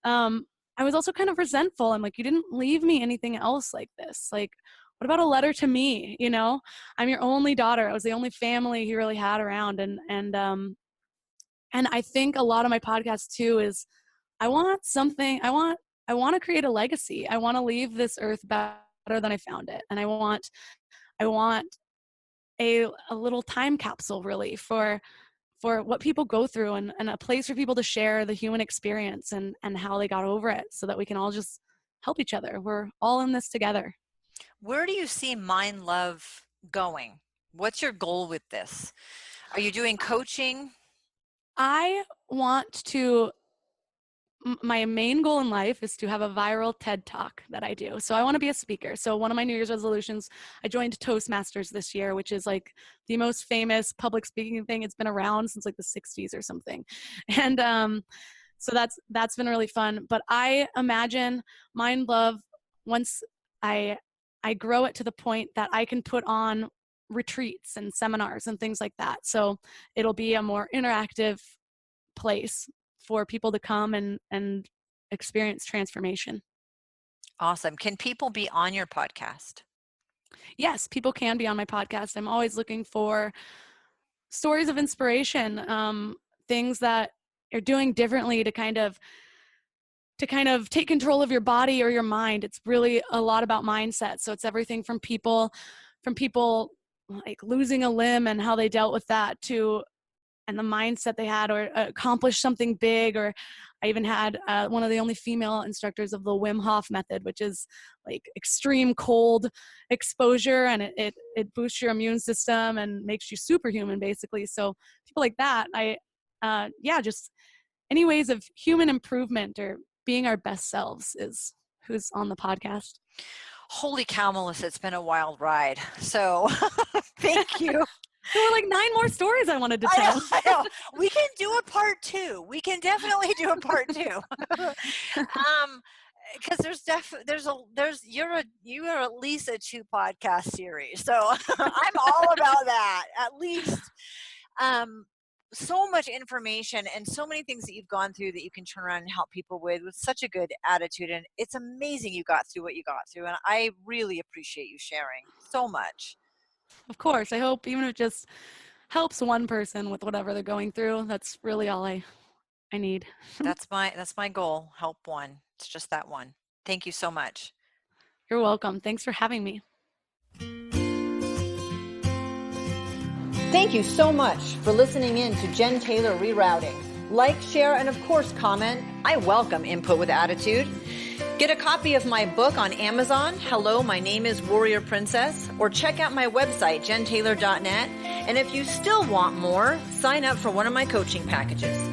I was also kind of resentful. I'm like, you didn't leave me anything else like this. Like, what about a letter to me? I'm your only daughter. I was the only family he really had around. And I think a lot of my podcast too is I want to create a legacy. I want to leave this earth better than I found it. And I want a little time capsule really for what people go through, and a place for people to share the human experience and how they got over it, so that we can all just help each other. We're all in this together.
Where do you see Mind Love going? What's your goal with this? Are you doing coaching?
My main goal in life is to have a viral TED Talk that I do. So I want to be a speaker. So one of my New Year's resolutions, I joined Toastmasters this year, which is like the most famous public speaking thing. It's been around since like the 60s or something. And so that's been really fun. But I imagine Mind Love, once I grow it to the point that I can put on retreats and seminars and things like that. So it'll be a more interactive place for people to come and experience transformation.
Awesome. Can people be on your podcast?
Yes, people can be on my podcast. I'm always looking for stories of inspiration, things that you're doing differently to kind of take control of your body or your mind. It's really a lot about mindset. So it's everything from people like losing a limb and how they dealt with that, and the mindset they had, or accomplish something big. Or I even had one of the only female instructors of the Wim Hof method, which is like extreme cold exposure, and it boosts your immune system and makes you superhuman, basically. So people like that, just any ways of human improvement or being our best selves is who's on the podcast.
Holy cow, Melissa, it's been a wild ride. So thank you.
There were like 9 more stories I wanted to tell.
I know. We can do a part 2. We can definitely do a part 2. Because you are at least a 2 podcast series. So I'm all about that. At least so much information and so many things that you've gone through that you can turn around and help people with such a good attitude. And it's amazing you got through what you got through. And I really appreciate you sharing so much.
Of course. I hope even if it just helps one person with whatever they're going through, that's really all I need.
That's my goal. Help one. It's just that one. Thank you so much.
You're welcome. Thanks for having me.
Thank you so much for listening in to Jen Taylor Rerouting. Like, share, and of course comment. I welcome input with attitude. Get a copy of my book on Amazon, Hello, My Name is Warrior Princess, or check out my website, jentaylor.net. And if you still want more, sign up for one of my coaching packages.